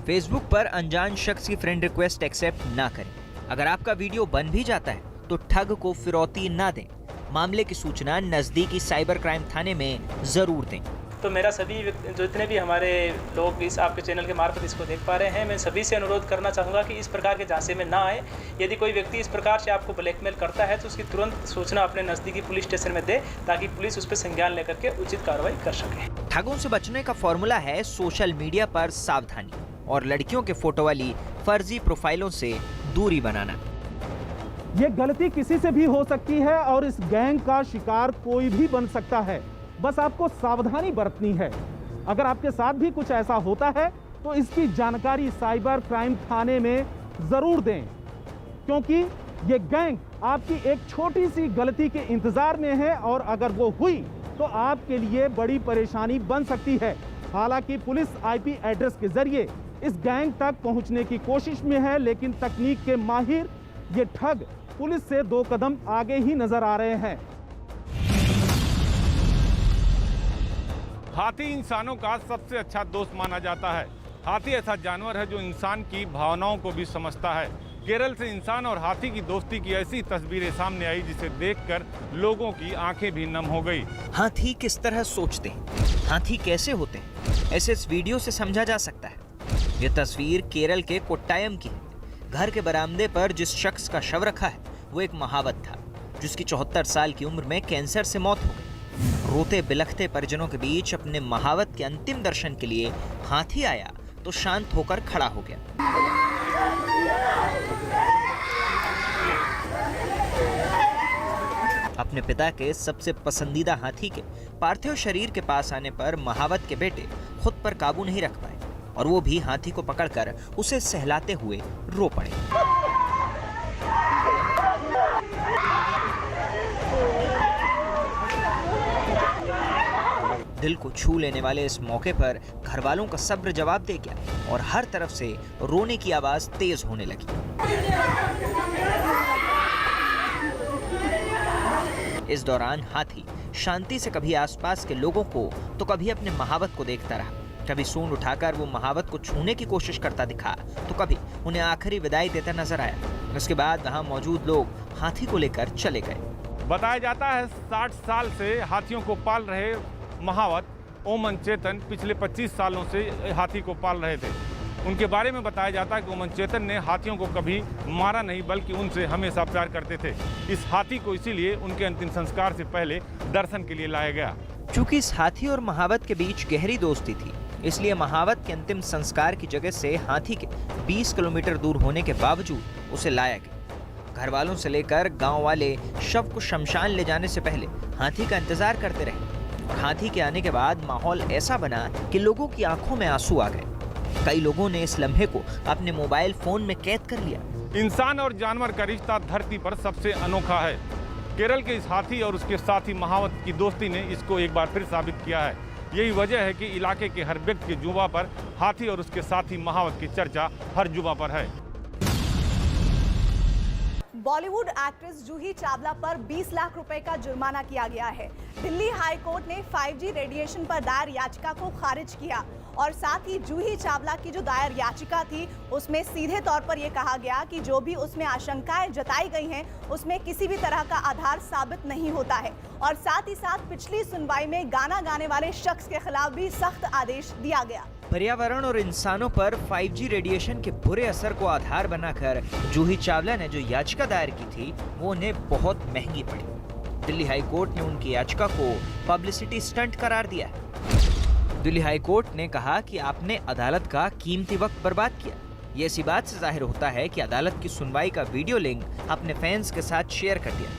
फेसबुक पर अनजान शख्स की फ्रेंड रिक्वेस्ट एक्सेप्ट ना करें। अगर आपका वीडियो बन भी जाता है तो ठग को फिरौती ना दें। मामले की सूचना नजदीकी साइबर क्राइम थाने में जरूर दें। तो मेरा सभी जितने भी हमारे लोग इस आपके चैनल के मार्फत इसको देख पा रहे हैं, मैं सभी से अनुरोध करना चाहूँगा कि इस प्रकार के झांसे में ना आए। यदि कोई व्यक्ति इस प्रकार से आपको ब्लैकमेल करता है तो उसकी तुरंत सूचना अपने नज़दीकी पुलिस स्टेशन में दे, ताकि पुलिस उस पर संज्ञान लेकर के उचित कार्रवाई कर सके। ठगों से बचने का फॉर्मूला है सोशल मीडिया पर सावधानी और लड़कियों के फोटो वाली फर्जी प्रोफाइलों से दूरी बनाना। ये गलती किसी से भी हो सकती है और इस गैंग का शिकार कोई भी बन सकता है। बस आपको सावधानी बरतनी है। अगर आपके साथ भी कुछ ऐसा होता है तो इसकी जानकारी साइबर क्राइम थाने में जरूर दें, क्योंकि ये गैंग आपकी एक छोटी सी गलती के इंतजार में है, और अगर वो हुई तो आपके लिए बड़ी परेशानी बन सकती है। हालांकि पुलिस IP एड्रेस के जरिए इस गैंग तक पहुंचने की कोशिश में है, लेकिन तकनीक के माहिर ये ठग पुलिस से 2 कदम आगे ही नजर आ रहे हैं। हाथी इंसानों का सबसे अच्छा दोस्त माना जाता है। हाथी ऐसा जानवर है जो इंसान की भावनाओं को भी समझता है। केरल से इंसान और हाथी की दोस्ती की ऐसी तस्वीरें सामने आई जिसे देखकर लोगों की आंखें भी नम हो गई। हाथी किस तरह सोचते हैं, हाथी कैसे होते हैं, ऐसे इस वीडियो से समझा जा सकता है। ये तस्वीर केरल के कोट्टायम की है। घर के बरामदे पर जिस शख्स का शव रखा है वो एक महावत था, जिसकी 74 साल की उम्र में कैंसर से मौत हो गई। रोते बिलखते परिजनों के बीच अपने महावत के अंतिम दर्शन के लिए हाथी आया तो शांत होकर खड़ा हो गया। अपने पिता के सबसे पसंदीदा हाथी के पार्थिव शरीर के पास आने पर महावत के बेटे खुद पर काबू नहीं रख पाए और वो भी हाथी को पकड़कर उसे सहलाते हुए रो पड़े। दिल को छू लेने वाले इस मौके पर घर वालों का सब्र जवाब दे गया और हर तरफ से रोने की आवाज तेज होने लगी। इस दौरान हाथी शांति से कभी आसपास के लोगों को तो कभी अपने महावत को देखता रहा। कभी सूंड उठाकर वो महावत को छूने की कोशिश करता दिखा तो कभी उन्हें आखिरी विदाई देता नजर आया। उसके बाद वहां मौजूद लोग हाथी को लेकर चले गए। बताया जाता है 60 साल से हाथियों को पाल रहे महावत ओमन चेतन पिछले 25 सालों से हाथी को पाल रहे थे। उनके बारे में बताया जाता है कि ओमन चेतन ने हाथियों को कभी मारा नहीं बल्कि उनसे हमेशा प्यार करते थे। इस हाथी को इसीलिए उनके अंतिम संस्कार से पहले दर्शन के लिए लाया गया। चूंकि इस हाथी और महावत के बीच गहरी दोस्ती थी, इसलिए महावत के अंतिम संस्कार की जगह से हाथी के 20 किलोमीटर दूर होने के बावजूद उसे लाया गया। घर वालों से लेकर गांव वाले शव को शमशान ले जाने से पहले हाथी का इंतजार करते रहे और हाथी के आने के बाद माहौल ऐसा बना कि लोगों की आंखों में आंसू आ गए। कई लोगों ने इस लम्हे को अपने मोबाइल फोन में कैद कर लिया। इंसान और जानवर का रिश्ता धरती पर सबसे अनोखा है। केरल के इस हाथी और उसके साथी महावत की दोस्ती ने इसको एक बार फिर साबित किया है। यही वजह है कि इलाके के हर व्यक्ति की जुबां पर हाथी और उसके साथी महावत की चर्चा हर जुबां पर है। बॉलीवुड एक्ट्रेस जूही चावला पर 20 लाख रुपए का जुर्माना किया गया है। दिल्ली हाई कोर्ट ने 5G रेडिएशन पर दायर याचिका को खारिज किया और साथ ही जूही चावला की जो दायर याचिका थी उसमें सीधे तौर पर यह कहा गया कि जो भी उसमें आशंकाएं जताई गई हैं उसमें किसी भी तरह का आधार साबित नहीं होता है और साथ ही साथ पिछली सुनवाई में गाना गाने वाले शख्स के खिलाफ भी सख्त आदेश दिया गया। पर्यावरण और इंसानों पर 5G रेडिएशन के बुरे असर को आधार बनाकर जूही चावला ने जो याचिका दायर की थी वो उन्हें बहुत महंगी पड़ी। दिल्ली हाई कोर्ट ने उनकी याचिका को पब्लिसिटी स्टंट करार दिया है। दिल्ली हाई कोर्ट ने कहा कि आपने अदालत का कीमती वक्त बर्बाद किया। ये इसी बात से जाहिर होता है कि अदालत की सुनवाई का वीडियो लिंक अपने फैंस के साथ शेयर कर दिया।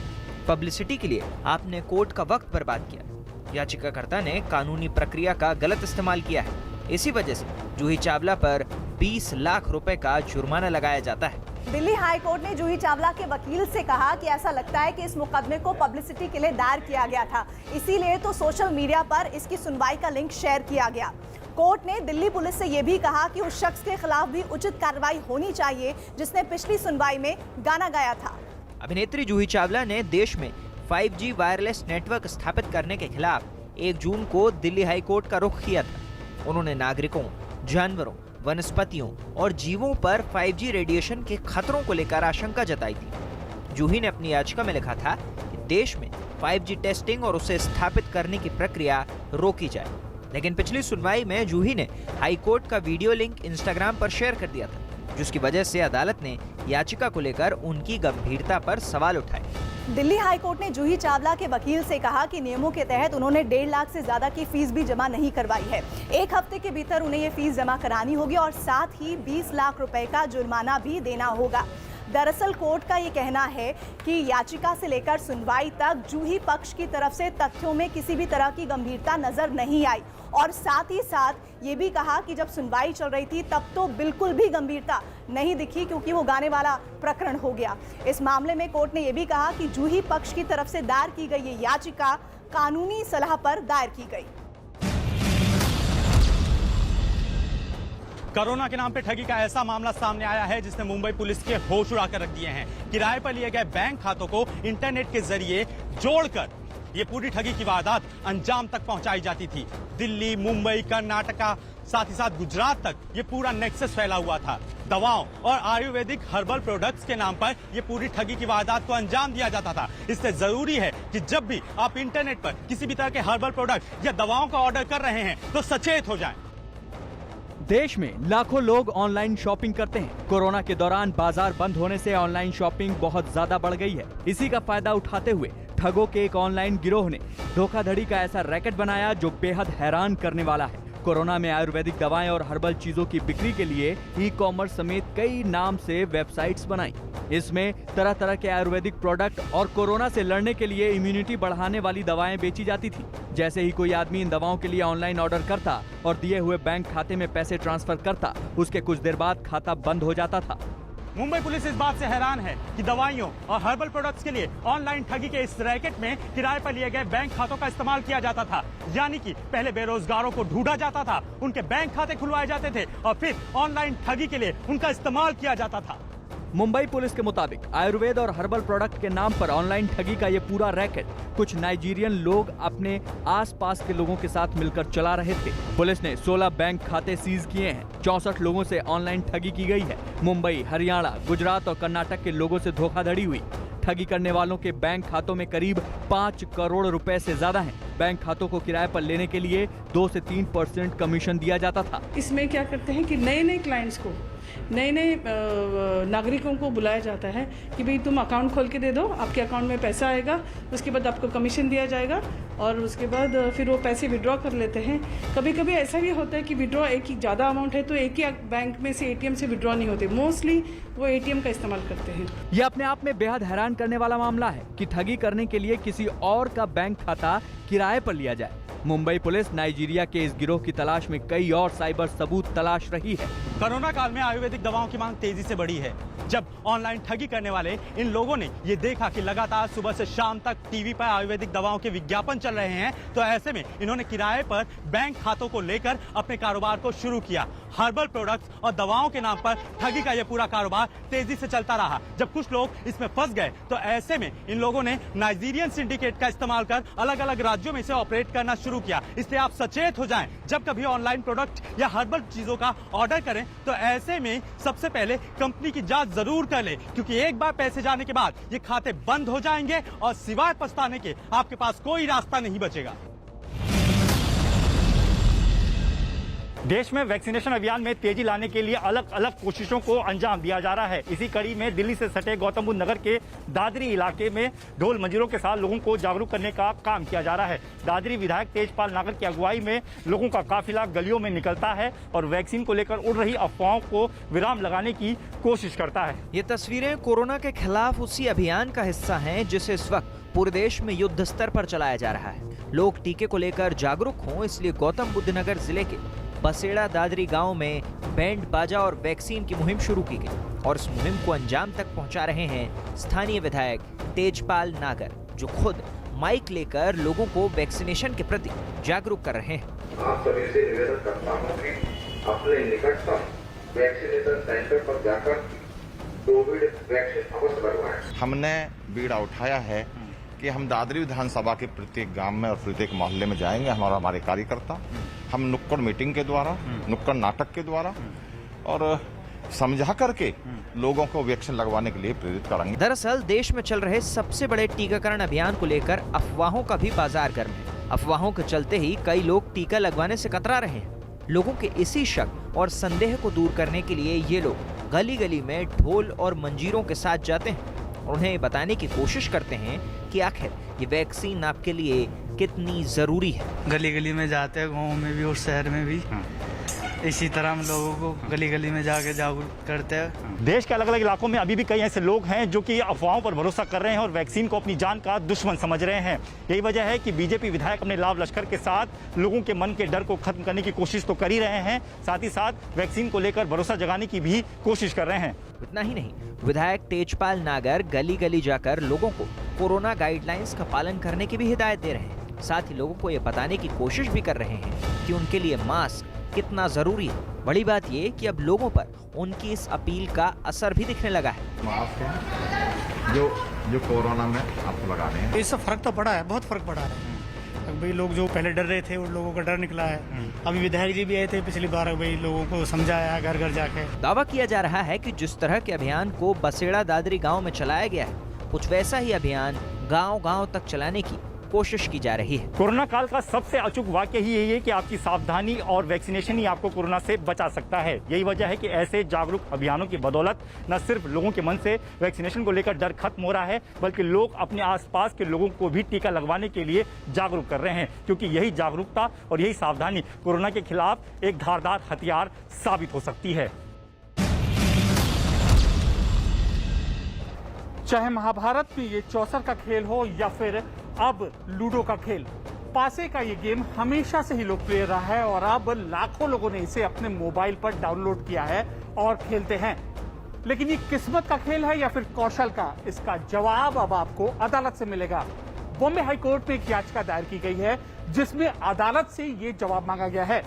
पब्लिसिटी के लिए आपने कोर्ट का वक्त बर्बाद किया। याचिकाकर्ता ने कानूनी प्रक्रिया का गलत इस्तेमाल किया है। इसी वजह से जूही चावला पर 20 लाख रुपए का जुर्माना लगाया जाता है। दिल्ली हाई कोर्ट ने जूही चावला के वकील से कहा कि ऐसा लगता है कि इस मुकदमे को पब्लिसिटी के लिए दायर किया गया था, इसीलिए तो सोशल मीडिया पर इसकी सुनवाई का लिंक शेयर किया गया। कोर्ट ने दिल्ली पुलिस से यह भी कहा कि उस शख्स के खिलाफ भी उचित कार्रवाई होनी चाहिए जिसने पिछली सुनवाई में गाना गाया था। अभिनेत्री जूही चावला ने देश में 5G वायरलेस नेटवर्क स्थापित करने के खिलाफ 1 जून को दिल्ली हाई कोर्ट का रुख किया था। उन्होंने नागरिकों, जानवरों, वनस्पतियों और जीवों पर 5G रेडिएशन के खतरों को लेकर आशंका जताई थी। जूही ने अपनी याचिका में लिखा था कि देश में 5G टेस्टिंग और उसे स्थापित करने की प्रक्रिया रोकी जाए, लेकिन पिछली सुनवाई में जूही ने हाई कोर्ट का वीडियो लिंक इंस्टाग्राम पर शेयर कर दिया था, जिसकी वजह से अदालत ने याचिका को लेकर उनकी गंभीरता पर सवाल उठाए। दिल्ली हाई कोर्ट ने जूही चावला के वकील से कहा कि नियमों के तहत उन्होंने 1.5 लाख से ज्यादा की फीस भी जमा नहीं करवाई है। 1 हफ्ते के भीतर उन्हें ये फीस जमा करानी होगी और साथ ही 20 लाख रुपए का जुर्माना भी देना होगा। दरअसल कोर्ट का ये कहना है कि याचिका से लेकर सुनवाई तक जूही पक्ष की तरफ से तथ्यों में किसी भी तरह की गंभीरता नजर नहीं आई और साथ ही साथ ये भी कहा कि जब सुनवाई चल रही थी तब तो बिल्कुल भी गंभीरता नहीं दिखी क्योंकि वो गाने वाला प्रकरण हो गया। इस मामले में कोर्ट ने यह भी कहा कि जूही पक्ष की तरफ से दायर की गई ये याचिका कानूनी सलाह पर दायर की गई। कोरोना के नाम पे ठगी का ऐसा मामला सामने आया है जिसने मुंबई पुलिस के होश उड़ा कर रख दिए हैं। किराए पर लिए गए बैंक खातों को इंटरनेट के जरिए जोड़कर ये पूरी ठगी की वारदात अंजाम तक पहुंचाई जाती थी। दिल्ली, मुंबई, कर्नाटका, साथ ही साथ गुजरात तक ये पूरा नेक्सस फैला हुआ था। दवाओं और आयुर्वेदिक हर्बल प्रोडक्ट्स के नाम पर ये पूरी ठगी की वारदात को अंजाम दिया जाता था। इससे जरूरी है कि जब भी आप इंटरनेट पर किसी भी तरह के हर्बल प्रोडक्ट या दवाओं का ऑर्डर कर रहे हैं तो सचेत हो जाएं। देश में लाखों लोग ऑनलाइन शॉपिंग करते हैं। कोरोना के दौरान बाजार बंद होने से ऑनलाइन शॉपिंग बहुत ज्यादा बढ़ गई है। इसी का फायदा उठाते हुए ठगों के एक ऑनलाइन गिरोह ने धोखाधड़ी का ऐसा रैकेट बनाया जो बेहद हैरान करने वाला है। कोरोना में आयुर्वेदिक दवाएं और हर्बल चीजों की बिक्री के लिए ई-कॉमर्स समेत कई नाम से वेबसाइट्स बनाई। इसमें तरह तरह के आयुर्वेदिक प्रोडक्ट और कोरोना से लड़ने के लिए इम्यूनिटी बढ़ाने वाली दवाएं बेची जाती थी। जैसे ही कोई आदमी इन दवाओं के लिए ऑनलाइन ऑर्डर करता और दिए हुए बैंक खाते में पैसे ट्रांसफर करता, उसके कुछ देर बाद खाता बंद हो जाता था। मुंबई पुलिस इस बात से हैरान है कि दवाइयों और हर्बल प्रोडक्ट्स के लिए ऑनलाइन ठगी के इस रैकेट में किराए पर लिए गए बैंक खातों का इस्तेमाल किया जाता था। यानी कि पहले बेरोजगारों को ढूंढा जाता था, उनके बैंक खाते खुलवाए जाते थे और फिर ऑनलाइन ठगी के लिए उनका इस्तेमाल किया जाता था। मुंबई पुलिस के मुताबिक आयुर्वेद और हर्बल प्रोडक्ट के नाम पर ऑनलाइन ठगी का ये पूरा रैकेट कुछ नाइजीरियन लोग अपने आसपास के लोगों के साथ मिलकर चला रहे थे। पुलिस ने 16 बैंक खाते सीज किए हैं। 64 लोगों से ऑनलाइन ठगी की गई है। मुंबई, हरियाणा, गुजरात और कर्नाटक के लोगों से धोखाधड़ी हुई। ठगी करने वालों के बैंक खातों में करीब 5 करोड़ रुपए से ज्यादा हैं। बैंक खातों को किराए पर लेने के लिए 2 से 3% कमीशन दिया जाता था। इसमें क्या करते हैं कि नए क्लाइंट्स को, नए नागरिकों को बुलाया जाता है कि भाई तुम अकाउंट खोल के दे दो, आपके अकाउंट में पैसा आएगा, उसके बाद आपको कमीशन दिया जाएगा और उसके बाद फिर वो पैसे विड्रॉ कर लेते हैं। कभी कभी ऐसा भी होता है कि विड्रॉ एक ही ज़्यादा अमाउंट है तो एक ही बैंक में से ATM से विड्रॉ नहीं होते, मोस्टली वो ATM का इस्तेमाल करते हैं। ये अपने आप में बेहद हैरान करने वाला मामला है कि ठगी करने के लिए किसी और का बैंक खाता किराए पर लिया जाए। मुंबई पुलिस नाइजीरिया के इस गिरोह की तलाश में कई और साइबर सबूत तलाश रही है। कोरोना काल में आयुर्वेदिक दवाओं की मांग तेजी से बढ़ी है। जब ऑनलाइन ठगी करने वाले इन लोगों ने ये देखा कि लगातार सुबह से शाम तक टीवी पर आयुर्वेदिक दवाओं के विज्ञापन चल रहे हैं, तो ऐसे में इन्होंने किराए पर बैंक खातों को लेकर अपने कारोबार को शुरू किया। हर्बल प्रोडक्ट्स और दवाओं के नाम पर ठगी का यह पूरा कारोबार तेजी से चलता रहा। जब कुछ लोग इसमें फंस गए तो ऐसे में इन लोगों ने नाइजीरियन सिंडिकेट का इस्तेमाल कर अलग अलग राज्यों में इसे ऑपरेट करना शुरू किया। इसलिए आप सचेत हो जाएं, जब कभी ऑनलाइन प्रोडक्ट या हर्बल चीजों का ऑर्डर करें तो ऐसे में सबसे पहले कंपनी की जांच जरूर कर लें, क्योंकि एक बार पैसे जाने के बाद ये खाते बंद हो जाएंगे और सिवाय पछताने के आपके पास कोई रास्ता नहीं बचेगा। देश में वैक्सीनेशन अभियान में तेजी लाने के लिए अलग अलग कोशिशों को अंजाम दिया जा रहा है। इसी कड़ी में दिल्ली से सटे गौतम बुद्ध नगर के दादरी इलाके में ढोल मंजीरों के साथ लोगों को जागरूक करने का काम किया जा रहा है। दादरी विधायक तेजपाल नागर की अगुवाई में लोगों का काफिला गलियों में निकलता है और वैक्सीन को लेकर उड़ रही अफवाहों को विराम लगाने की कोशिश करता है। ये तस्वीरें कोरोना के खिलाफ उसी अभियान का हिस्सा हैं जिसे इस वक्त पूरे देश में युद्ध स्तर पर चलाया जा रहा है। लोग टीके को लेकर जागरूक हों, इसलिए गौतम बुद्ध नगर जिले के बसेड़ा दादरी गांव में बैंड बाजा और वैक्सीन की मुहिम शुरू की गई और इस मुहिम को अंजाम तक पहुंचा रहे हैं स्थानीय विधायक तेजपाल नागर, जो खुद माइक लेकर लोगों को वैक्सीनेशन के प्रति जागरूक कर रहे हैं। आप सभी से निवेदन करता हूं कि अपने निकटतम वैक्सीनेशन सेंटर पर जाकर कोविड वैक्सीन अवश्य लगवाएं। हमने बीड़ा उठाया है कि हम दादरी विधानसभा के प्रत्येक गांव में और प्रत्येक मोहल्ले में जाएंगे। हमारे कार्यकर्ता हम नुक्कड़ मीटिंग के द्वारा, नुक्कड़ नाटक के द्वारा और समझा करके लोगों को वैक्सीन लगवाने के लिए प्रेरित करेंगे। दरअसल देश में चल रहे सबसे बड़े टीकाकरण अभियान को लेकर अफवाहों का भी बाजार गर्म है। अफवाहों के चलते ही कई लोग टीका लगवाने से कतरा रहे हैं। लोगों के इसी शक और संदेह को दूर करने के लिए ये लोग गली गली में ढोल और मंजीरों के साथ जाते हैं और उन्हें बताने की कोशिश करते हैं कि आखिर ये वैक्सीन आपके लिए कितनी जरूरी है। गली गली में जाते हैं, गाँव में भी और शहर में भी। इसी तरह हम लोगों को गली गली में जाके जागरूक करते हैं। देश के अलग अलग इलाकों में अभी भी कई ऐसे लोग हैं जो कि अफवाहों पर भरोसा कर रहे हैं और वैक्सीन को अपनी जान का दुश्मन समझ रहे हैं। यही वजह है कि बीजेपी विधायक अपने लाभ लश्कर के साथ लोगों के मन के डर को खत्म करने की कोशिश तो कर ही रहे हैं, साथ ही साथ वैक्सीन को लेकर भरोसा जगाने की भी कोशिश कर रहे हैं। इतना ही नहीं, विधायक तेजपाल नागर गली गली जाकर लोगों को कोरोना गाइडलाइंस का पालन करने की भी हिदायत दे रहे हैं। साथ ही लोगों को ये बताने की कोशिश भी कर रहे हैं कि उनके लिए मास्क कितना जरूरी है। बड़ी बात ये कि अब लोगों पर उनकी इस अपील का असर भी दिखने लगा है। मास्क है जो कोरोना में आपको लगाने हैं। इससे फर्क तो पड़ा है, बहुत फर्क पड़ा है। भाई लोग जो पहले डर रहे थे उन लोगों का डर निकला है। अभी विधायक जी भी आए थे पिछली बार, भाई लोगों को समझाया घर घर जाके। दावा किया जा रहा है कि जिस तरह के अभियान को बसेड़ा दादरी गाँव में चलाया गया है, कुछ वैसा ही अभियान गाँव तक चलाने की कोशिश की जा रही है। कोरोना काल का सबसे अचूक वाक्य ही यही है कि आपकी सावधानी और वैक्सीनेशन ही आपको कोरोना से बचा सकता है। यही वजह है कि ऐसे जागरूक अभियानों की बदौलत न सिर्फ लोगों के मन से वैक्सीनेशन को लेकर डर खत्म हो रहा है, बल्कि लोग अपने आसपास के लोगों को भी टीका लगवाने के लिए जागरूक कर रहे हैं, क्योंकि यही जागरूकता और यही सावधानी कोरोना के खिलाफ एक धारदार हथियार साबित हो सकती है। चाहे महाभारत में ये चौसर का खेल हो या फिर अब लूडो का खेल, पासे का ये गेम हमेशा से ही लोकप्रिय रहा है और अब लाखों लोगों ने इसे अपने मोबाइल पर डाउनलोड किया है और खेलते हैं। लेकिन ये किस्मत का खेल है या फिर कौशल का, इसका जवाब अब आपको अदालत से मिलेगा। बॉम्बे हाई कोर्ट में एक याचिका दायर की गई है जिसमें अदालत से ये जवाब मांगा गया है।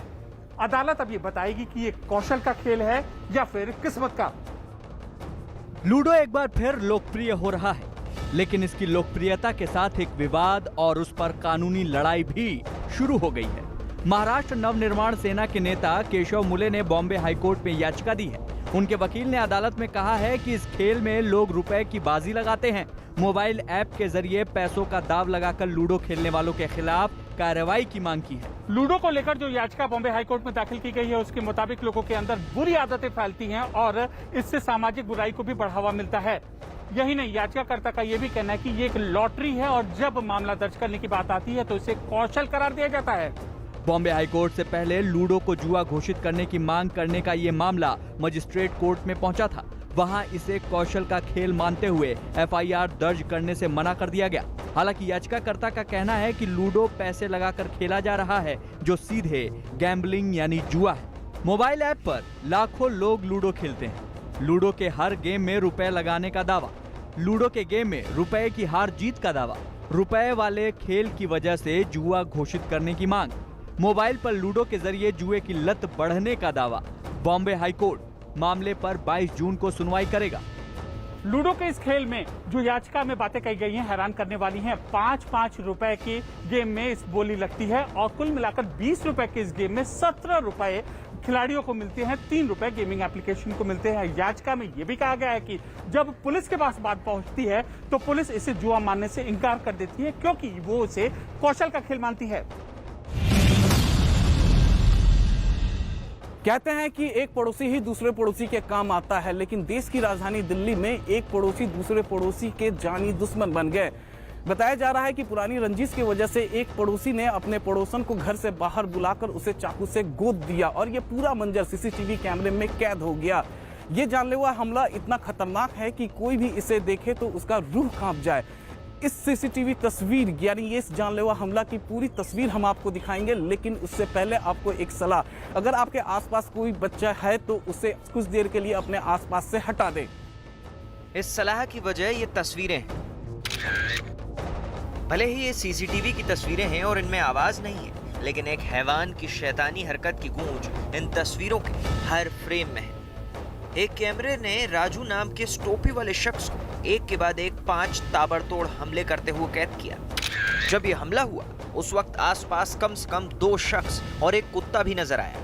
अदालत अब ये बताएगी कि ये कौशल का खेल है या फिर किस्मत का। लूडो एक बार फिर लोकप्रिय हो रहा है, लेकिन इसकी लोकप्रियता के साथ एक विवाद और उस पर कानूनी लड़ाई भी शुरू हो गई है। महाराष्ट्र नवनिर्माण सेना के नेता केशव मुले ने बॉम्बे हाईकोर्ट में याचिका दी है। उनके वकील ने अदालत में कहा है कि इस खेल में लोग रुपए की बाजी लगाते हैं। मोबाइल ऐप के जरिए पैसों का दाव लगाकर लूडो खेलने वालों के खिलाफ कार्रवाई की मांग की है। लूडो को लेकर जो याचिका बॉम्बे हाईकोर्ट में दाखिल की गई है उसके मुताबिक लोगों के अंदर बुरी आदतें फैलती हैं और इससे सामाजिक बुराई को भी बढ़ावा मिलता है। यही नहीं, याचिकाकर्ता का यह भी कहना है कि ये एक लॉटरी है और जब मामला दर्ज करने की बात आती है तो इसे कौशल करार दिया जाता है। बॉम्बे हाईकोर्ट से पहले लूडो को जुआ घोषित करने की मांग करने का ये मामला मजिस्ट्रेट कोर्ट में पहुंचा था। वहां इसे कौशल का खेल मानते हुए एफआईआर दर्ज करने से मना कर दिया गया। हालांकि याचिकाकर्ता का कहना है कि लूडो पैसे लगाकर खेला जा रहा है, जो सीधे गैम्बलिंग यानी जुआ है। मोबाइल ऐप पर लाखों लोग लूडो खेलते हैं। लूडो के हर गेम में रुपए लगाने का दावा, लूडो के गेम में रुपए की हार जीत का दावा, रुपए वाले खेल की वजह से जुआ घोषित करने की मांग, मोबाइल पर लूडो के जरिए जुए की लत बढ़ने का दावा। बॉम्बे हाईकोर्ट मामले पर 22 जून को सुनवाई करेगा। लूडो के इस खेल में जो याचिका में बातें कही गई हैं हैरान करने वाली हैं। 5-5 रुपए के गेम में इस बोली लगती है और कुल मिलाकर 20 रुपए के इस गेम में 17 रुपए खिलाड़ियों को मिलते हैं, 3 रुपए गेमिंग एप्लीकेशन को मिलते हैं। याचिका में यह भी कहा गया है कि जब पुलिस के पास बात पहुंचती है तो पुलिस इसे जुआ मानने से इनकार कर देती है क्योंकि वो इसे कौशल का खेल मानती है। कहते हैं कि एक पड़ोसी ही दूसरे पड़ोसी के काम आता है, लेकिन देश की राजधानी दिल्ली में एक पड़ोसी दूसरे पड़ोसी के जानी दुश्मन बन गए। बताया जा रहा है कि पुरानी रंजिश की वजह से एक पड़ोसी ने अपने पड़ोसन को घर से बाहर बुलाकर उसे चाकू से गोद दिया और ये पूरा मंजर सीसीटीवी कैमरे में कैद हो गया। ये जानलेवा हमला इतना खतरनाक है कि कोई भी इसे देखे तो उसका रूह कांप जाए। इस सीसीटीवी तस्वीर यानी ये इस जानलेवा हमला की पूरी तस्वीर हम आपको दिखाएंगे, लेकिन उससे पहले आपको एक सलाह, अगर आपके आसपास कोई बच्चा है तो उसे कुछ देर के लिए अपने आसपास से हटा दें। इस सलाह की वजह ये तस्वीरें हैं। भले ही ये सीसीटीवी की तस्वीरें हैं और इनमें आवाज नहीं है, लेकिन एक हैवान की शैतानी हरकत की गूंज इन तस्वीरों के हर फ्रेम में है। एक कैमरे ने राजू नाम के इस टोपी वाले शख्स को एक के बाद एक 5 ताबड़तोड़ हमले करते हुए कैद किया। जब यह हमला हुआ उस वक्त आसपास कम से कम 2 शख्स और एक कुत्ता भी नजर आया।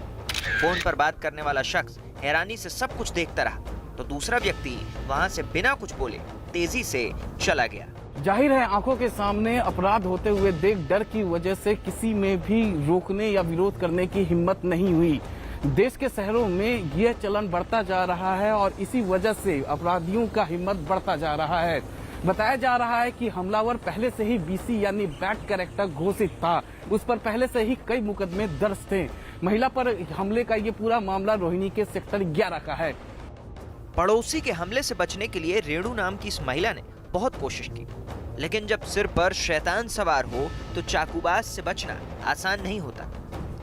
फोन पर बात करने वाला शख्स हैरानी से सब कुछ देखता रहा तो दूसरा व्यक्ति वहां से बिना कुछ बोले तेजी से चला गया। जाहिर है आंखों के सामने अपराध होते हुए देख डर की वजह से किसी में भी रोकने या विरोध करने की हिम्मत नहीं हुई। देश के शहरों में यह चलन बढ़ता जा रहा है और इसी वजह से अपराधियों का हिम्मत बढ़ता जा रहा है। बताया जा रहा है कि हमलावर पहले से ही बीसी यानी बैड कैरेक्टर घोषित था, उस पर पहले से ही कई मुकदमे दर्ज थे। महिला पर हमले का ये पूरा मामला रोहिणी के सेक्टर 11 का है। पड़ोसी के हमले से बचने के लिए रेणु नाम की इस महिला ने बहुत कोशिश की, लेकिन जब सिर पर शैतान सवार हो तो चाकूबाज से बचना आसान नहीं होता।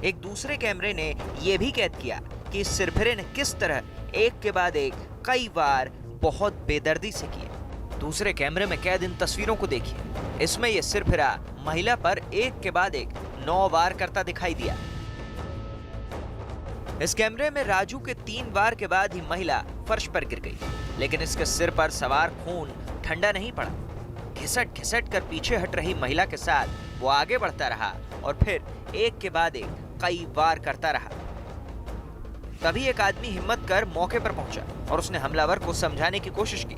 एक दूसरे कैमरे ने यह भी कैद किया कि इस सिरफिरे ने किस तरह एक के बाद एक कई बार बहुत बेदर्दी से किया। दूसरे कैमरे में कैद इन तस्वीरों को देखिए। इसमें यह सिरफिरा महिला पर एक के बाद एक 9 वार करता दिखाई दिया। इस कैमरे में राजू के 3 वार के बाद ही महिला फर्श पर गिर गई, लेकिन इसके सिर पर सवार खून ठंडा नहीं पड़ा। घिसट घिसट कर पीछे हट रही महिला के साथ वो आगे बढ़ता रहा और फिर एक के बाद एक कई वार करता रहा। तभी एक आदमी हिम्मत कर मौके पर पहुंचा और उसने हमलावर को समझाने की कोशिश की।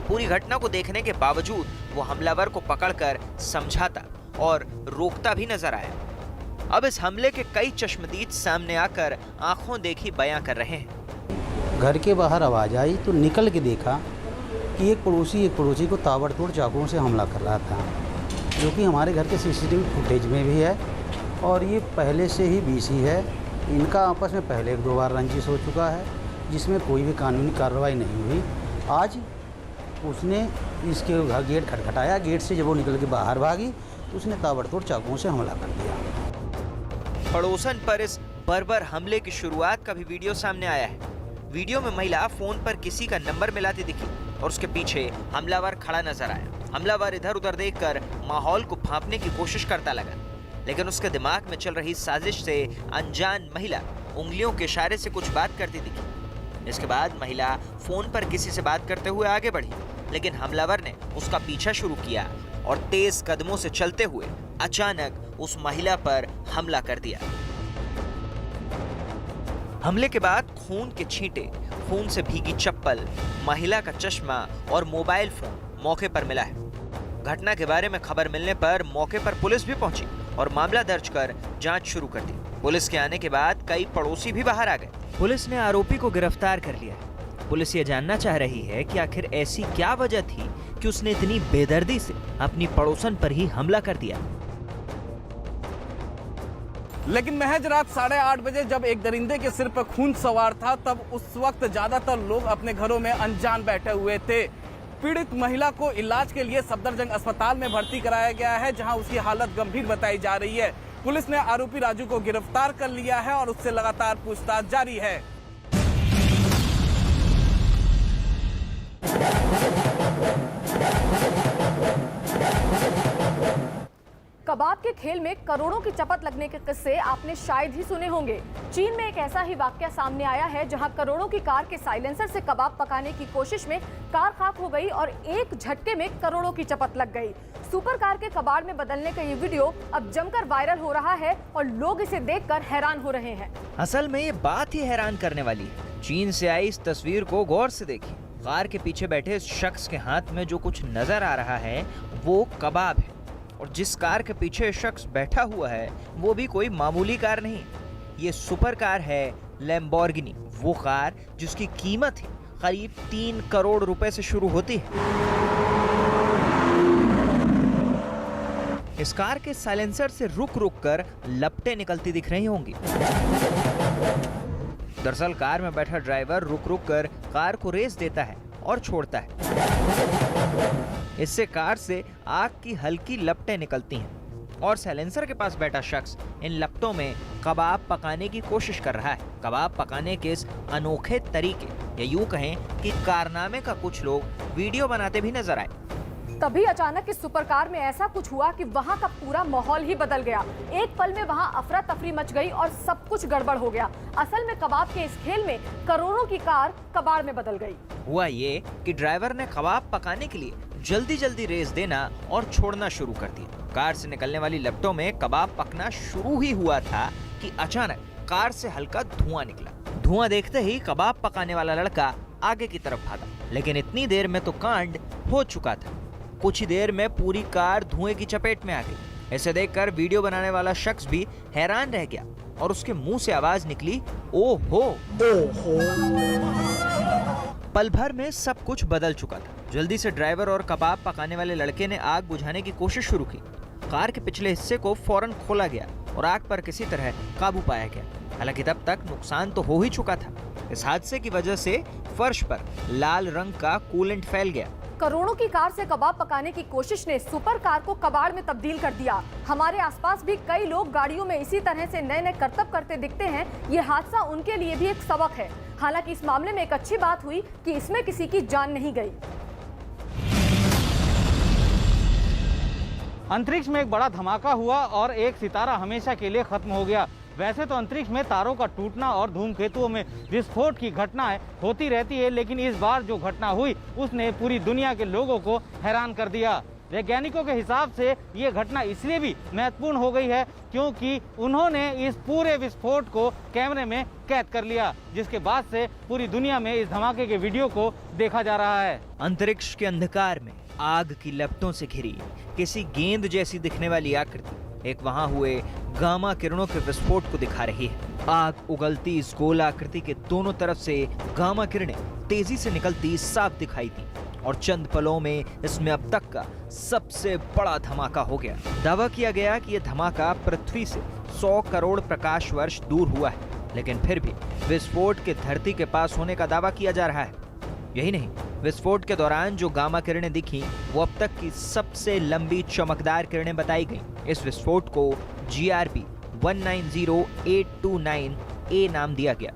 पूरी घटना को देखने के बावजूद वो हमलावर को पकड़कर समझाता और रोकता भी नजर आया। अब इस हमले के कई चश्मदीद सामने आकर आंखों देखी बयां कर रहे हैं। घर के बाहर आवाज आई तो निकल के देखा कि एक पड़ोसी को ताबड़तोड़ चाकुओं से हमला कर रहा था, जो कि हमारे घर के सीसीटीवी फुटेज में भी है और ये पहले से ही बीसी है। इनका आपस में पहले 1-2 बार रंजिश हो चुका है, जिसमें कोई भी कानूनी कार्रवाई नहीं हुई। आज उसने इसके घर गेट खटखटाया, गेट से जब वो निकल के बाहर भागी तो उसने ताबड़तोड़ चाकुओं से हमला कर दिया। पड़ोसन पर इस बर्बर हमले की शुरुआत का भी वीडियो सामने आया है। वीडियो में महिला फोन पर किसी का नंबर मिलाती दिखी और उसके पीछे हमलावर खड़ा नजर आया। हमलावर इधर उधर देखकर माहौल को भांपने की कोशिश करता लगा, लेकिन उसके दिमाग में चल रही साजिश से अनजान महिला उंगलियों के इशारे से कुछ बात करती दिखी। इसके बाद महिला फोन पर किसी से बात करते हुए आगे बढ़ी, लेकिन हमलावर ने उसका पीछा शुरू किया और तेज कदमों से चलते हुए अचानक उस महिला पर हमला कर दिया। हमले के बाद खून के छींटे, खून से भीगी चप्पल, महिला का चश्मा और मोबाइल फोन मौके पर मिला है। घटना के बारे में खबर मिलने पर मौके पर पुलिस भी पहुंची और मामला दर्ज कर जांच शुरू कर दी। पुलिस के आने के बाद कई पड़ोसी भी बाहर आ गए। पुलिस ने आरोपी को गिरफ्तार कर लिया है। पुलिस ये जानना चाह रही है कि आखिर ऐसी क्या वजह थी कि उसने इतनी बेदर्दी से अपनी पड़ोसन पर ही हमला कर दिया। लेकिन महज रात 8:30 बजे जब एक दरिंदे के सिर पर खून सवार था, तब उस वक्त ज्यादातर लोग अपने घरों में अनजान बैठे हुए थे। पीड़ित महिला को इलाज के लिए सफदरजंग अस्पताल में भर्ती कराया गया है, जहां उसकी हालत गंभीर बताई जा रही है। पुलिस ने आरोपी राजू को गिरफ्तार कर लिया है और उससे लगातार पूछताछ जारी है। कबाब के खेल में करोड़ों की चपत लगने के किस्से आपने शायद ही सुने होंगे। चीन में एक ऐसा ही वाकया सामने आया है जहां करोड़ों की कार के साइलेंसर से कबाब पकाने की कोशिश में कार खाक हो गई और एक झटके में करोड़ों की चपत लग गई। सुपर कार के कबाड़ में बदलने का ये वीडियो अब जमकर वायरल हो रहा है और लोग इसे देखकर हैरान हो रहे हैं। असल में ये बात ही हैरान करने वाली है। चीन से आई इस तस्वीर को गौर से देखिए। कार के पीछे बैठे इस शख्स के हाथ में जो कुछ नजर आ रहा है वो कबाब है, और जिस कार के पीछे शख्स बैठा हुआ है वो भी कोई मामूली कार नहीं, ये सुपर कार है लैम्बोर्गिनी। वो कार जिसकी कीमत ही करीब 3 करोड़ रुपए से शुरू होती है। इस कार के साइलेंसर से रुक रुक कर लपटें निकलती दिख रही होंगी। दरअसल कार में बैठा ड्राइवर रुक रुक कर कार को रेस देता है और छोड़ता है। इससे कार से आग की हल्की लपटें निकलती हैं और साइलेंसर के पास बैठा शख्स इन लपटों में कबाब पकाने की कोशिश कर रहा है। कबाब पकाने के इस अनोखे तरीके, या यूं कहें कि कारनामे का कुछ लोग वीडियो बनाते भी नजर आए। तभी अचानक इस सुपर कार में ऐसा कुछ हुआ कि वहां का पूरा माहौल ही बदल गया। एक पल में वहां अफरा तफरी मच गई और सब कुछ गड़बड़ हो गया। असल में कबाब के इस खेल में करोड़ों की कार कबाड़ में बदल गई। हुआ ये कि ड्राइवर ने कबाब पकाने के लिए जल्दी जल्दी रेस देना और छोड़ना शुरू कर दिया। कार से निकलने वाली लपटों में कबाब पकना शुरू ही हुआ था कि अचानक कार से हल्का धुआं निकला। धुआं देखते ही कबाब पकाने वाला लड़का आगे की तरफ भागा, लेकिन इतनी देर में तो कांड हो चुका था। कुछ ही देर में पूरी कार धुएं की चपेट में आ गई। इसे देखकर वीडियो बनाने वाला शख्स भी हैरान रह गया और उसके मुंह से आवाज निकली, ओहो। पल भर में सब कुछ बदल चुका था। जल्दी से ड्राइवर और कबाब पकाने वाले लड़के ने आग बुझाने की कोशिश शुरू की। कार के पिछले हिस्से को फौरन खोला गया और आग पर किसी तरह काबू पाया गया। हालांकि तब तक नुकसान तो हो ही चुका था। इस हादसे की वजह से फर्श पर लाल रंग का कूलेंट फैल गया। करोड़ों की कार से कबाब पकाने की कोशिश ने सुपर कार को कबाड़ में तब्दील कर दिया। हमारे आसपास भी कई लोग गाड़ियों में इसी तरह से नए नए करतब करते दिखते हैं। ये हादसा उनके लिए भी एक सबक है। हालांकि इस मामले में एक अच्छी बात हुई कि इसमें किसी की जान नहीं गई। अंतरिक्ष में एक बड़ा धमाका हुआ और एक सितारा हमेशा के लिए खत्म हो गया। वैसे तो अंतरिक्ष में तारों का टूटना और धूमकेतुओं में विस्फोट की घटनाएं होती रहती है, लेकिन इस बार जो घटना हुई उसने पूरी दुनिया के लोगों को हैरान कर दिया। वैज्ञानिकों के हिसाब से ये घटना इसलिए भी महत्वपूर्ण हो गई है क्योंकि उन्होंने इस पूरे विस्फोट को कैमरे में कैद कर लिया, जिसके बाद से पूरी दुनिया में इस धमाके के वीडियो को देखा जा रहा है। अंतरिक्ष के अंधकार में आग की लपटों से घिरी किसी गेंद जैसी दिखने वाली आकृति एक वहां हुए गामा किरणों के विस्फोट को दिखा रही है। आग उगलती इस गोल आकृति के दोनों तरफ से गामा किरणें तेजी से निकलती साफ दिखाई दी और चंद पलों में इसमें अब तक का सबसे बड़ा धमाका हो गया। दावा किया गया कि यह धमाका पृथ्वी से 100 करोड़ प्रकाश वर्ष दूर हुआ है, लेकिन फिर भी विस्फोट के धरती के पास होने का दावा किया जा रहा है। यही नहीं, विस्फोट के दौरान जो गामा किरणें दिखी वो अब तक की सबसे लंबी चमकदार किरणें बताई गई। इस विस्फोट को GRB 190829A नाम दिया गया।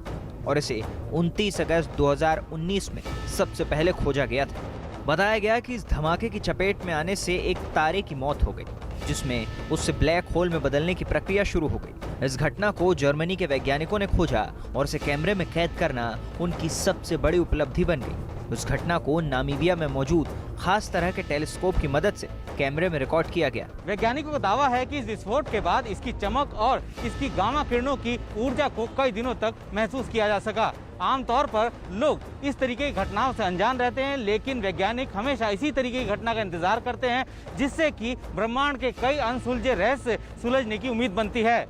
और इसे 29 अगस्त 2019 में सबसे पहले खोजा गया था। बताया गया कि इस धमाके की चपेट में आने से एक तारे की मौत हो गई, जिसमें उससे ब्लैक होल में बदलने की प्रक्रिया शुरू हो गई। इस घटना को जर्मनी के वैज्ञानिकों ने खोजा और इसे कैमरे में कैद करना उनकी सबसे बड़ी उपलब्धि बन गई। उस घटना को नामीबिया में मौजूद खास तरह के टेलीस्कोप की मदद से कैमरे में रिकॉर्ड किया गया। वैज्ञानिकों का दावा है कि इस विस्फोट के बाद इसकी चमक और इसकी गामा किरणों की ऊर्जा को कई दिनों तक महसूस किया जा सका। आमतौर पर लोग इस तरीके की घटनाओं से अनजान रहते हैं, लेकिन वैज्ञानिक हमेशा इसी तरीके की घटना का इंतजार करते हैं, जिससे कि ब्रह्मांड के कई अनसुलझे रहस्य सुलझने की उम्मीद बनती है।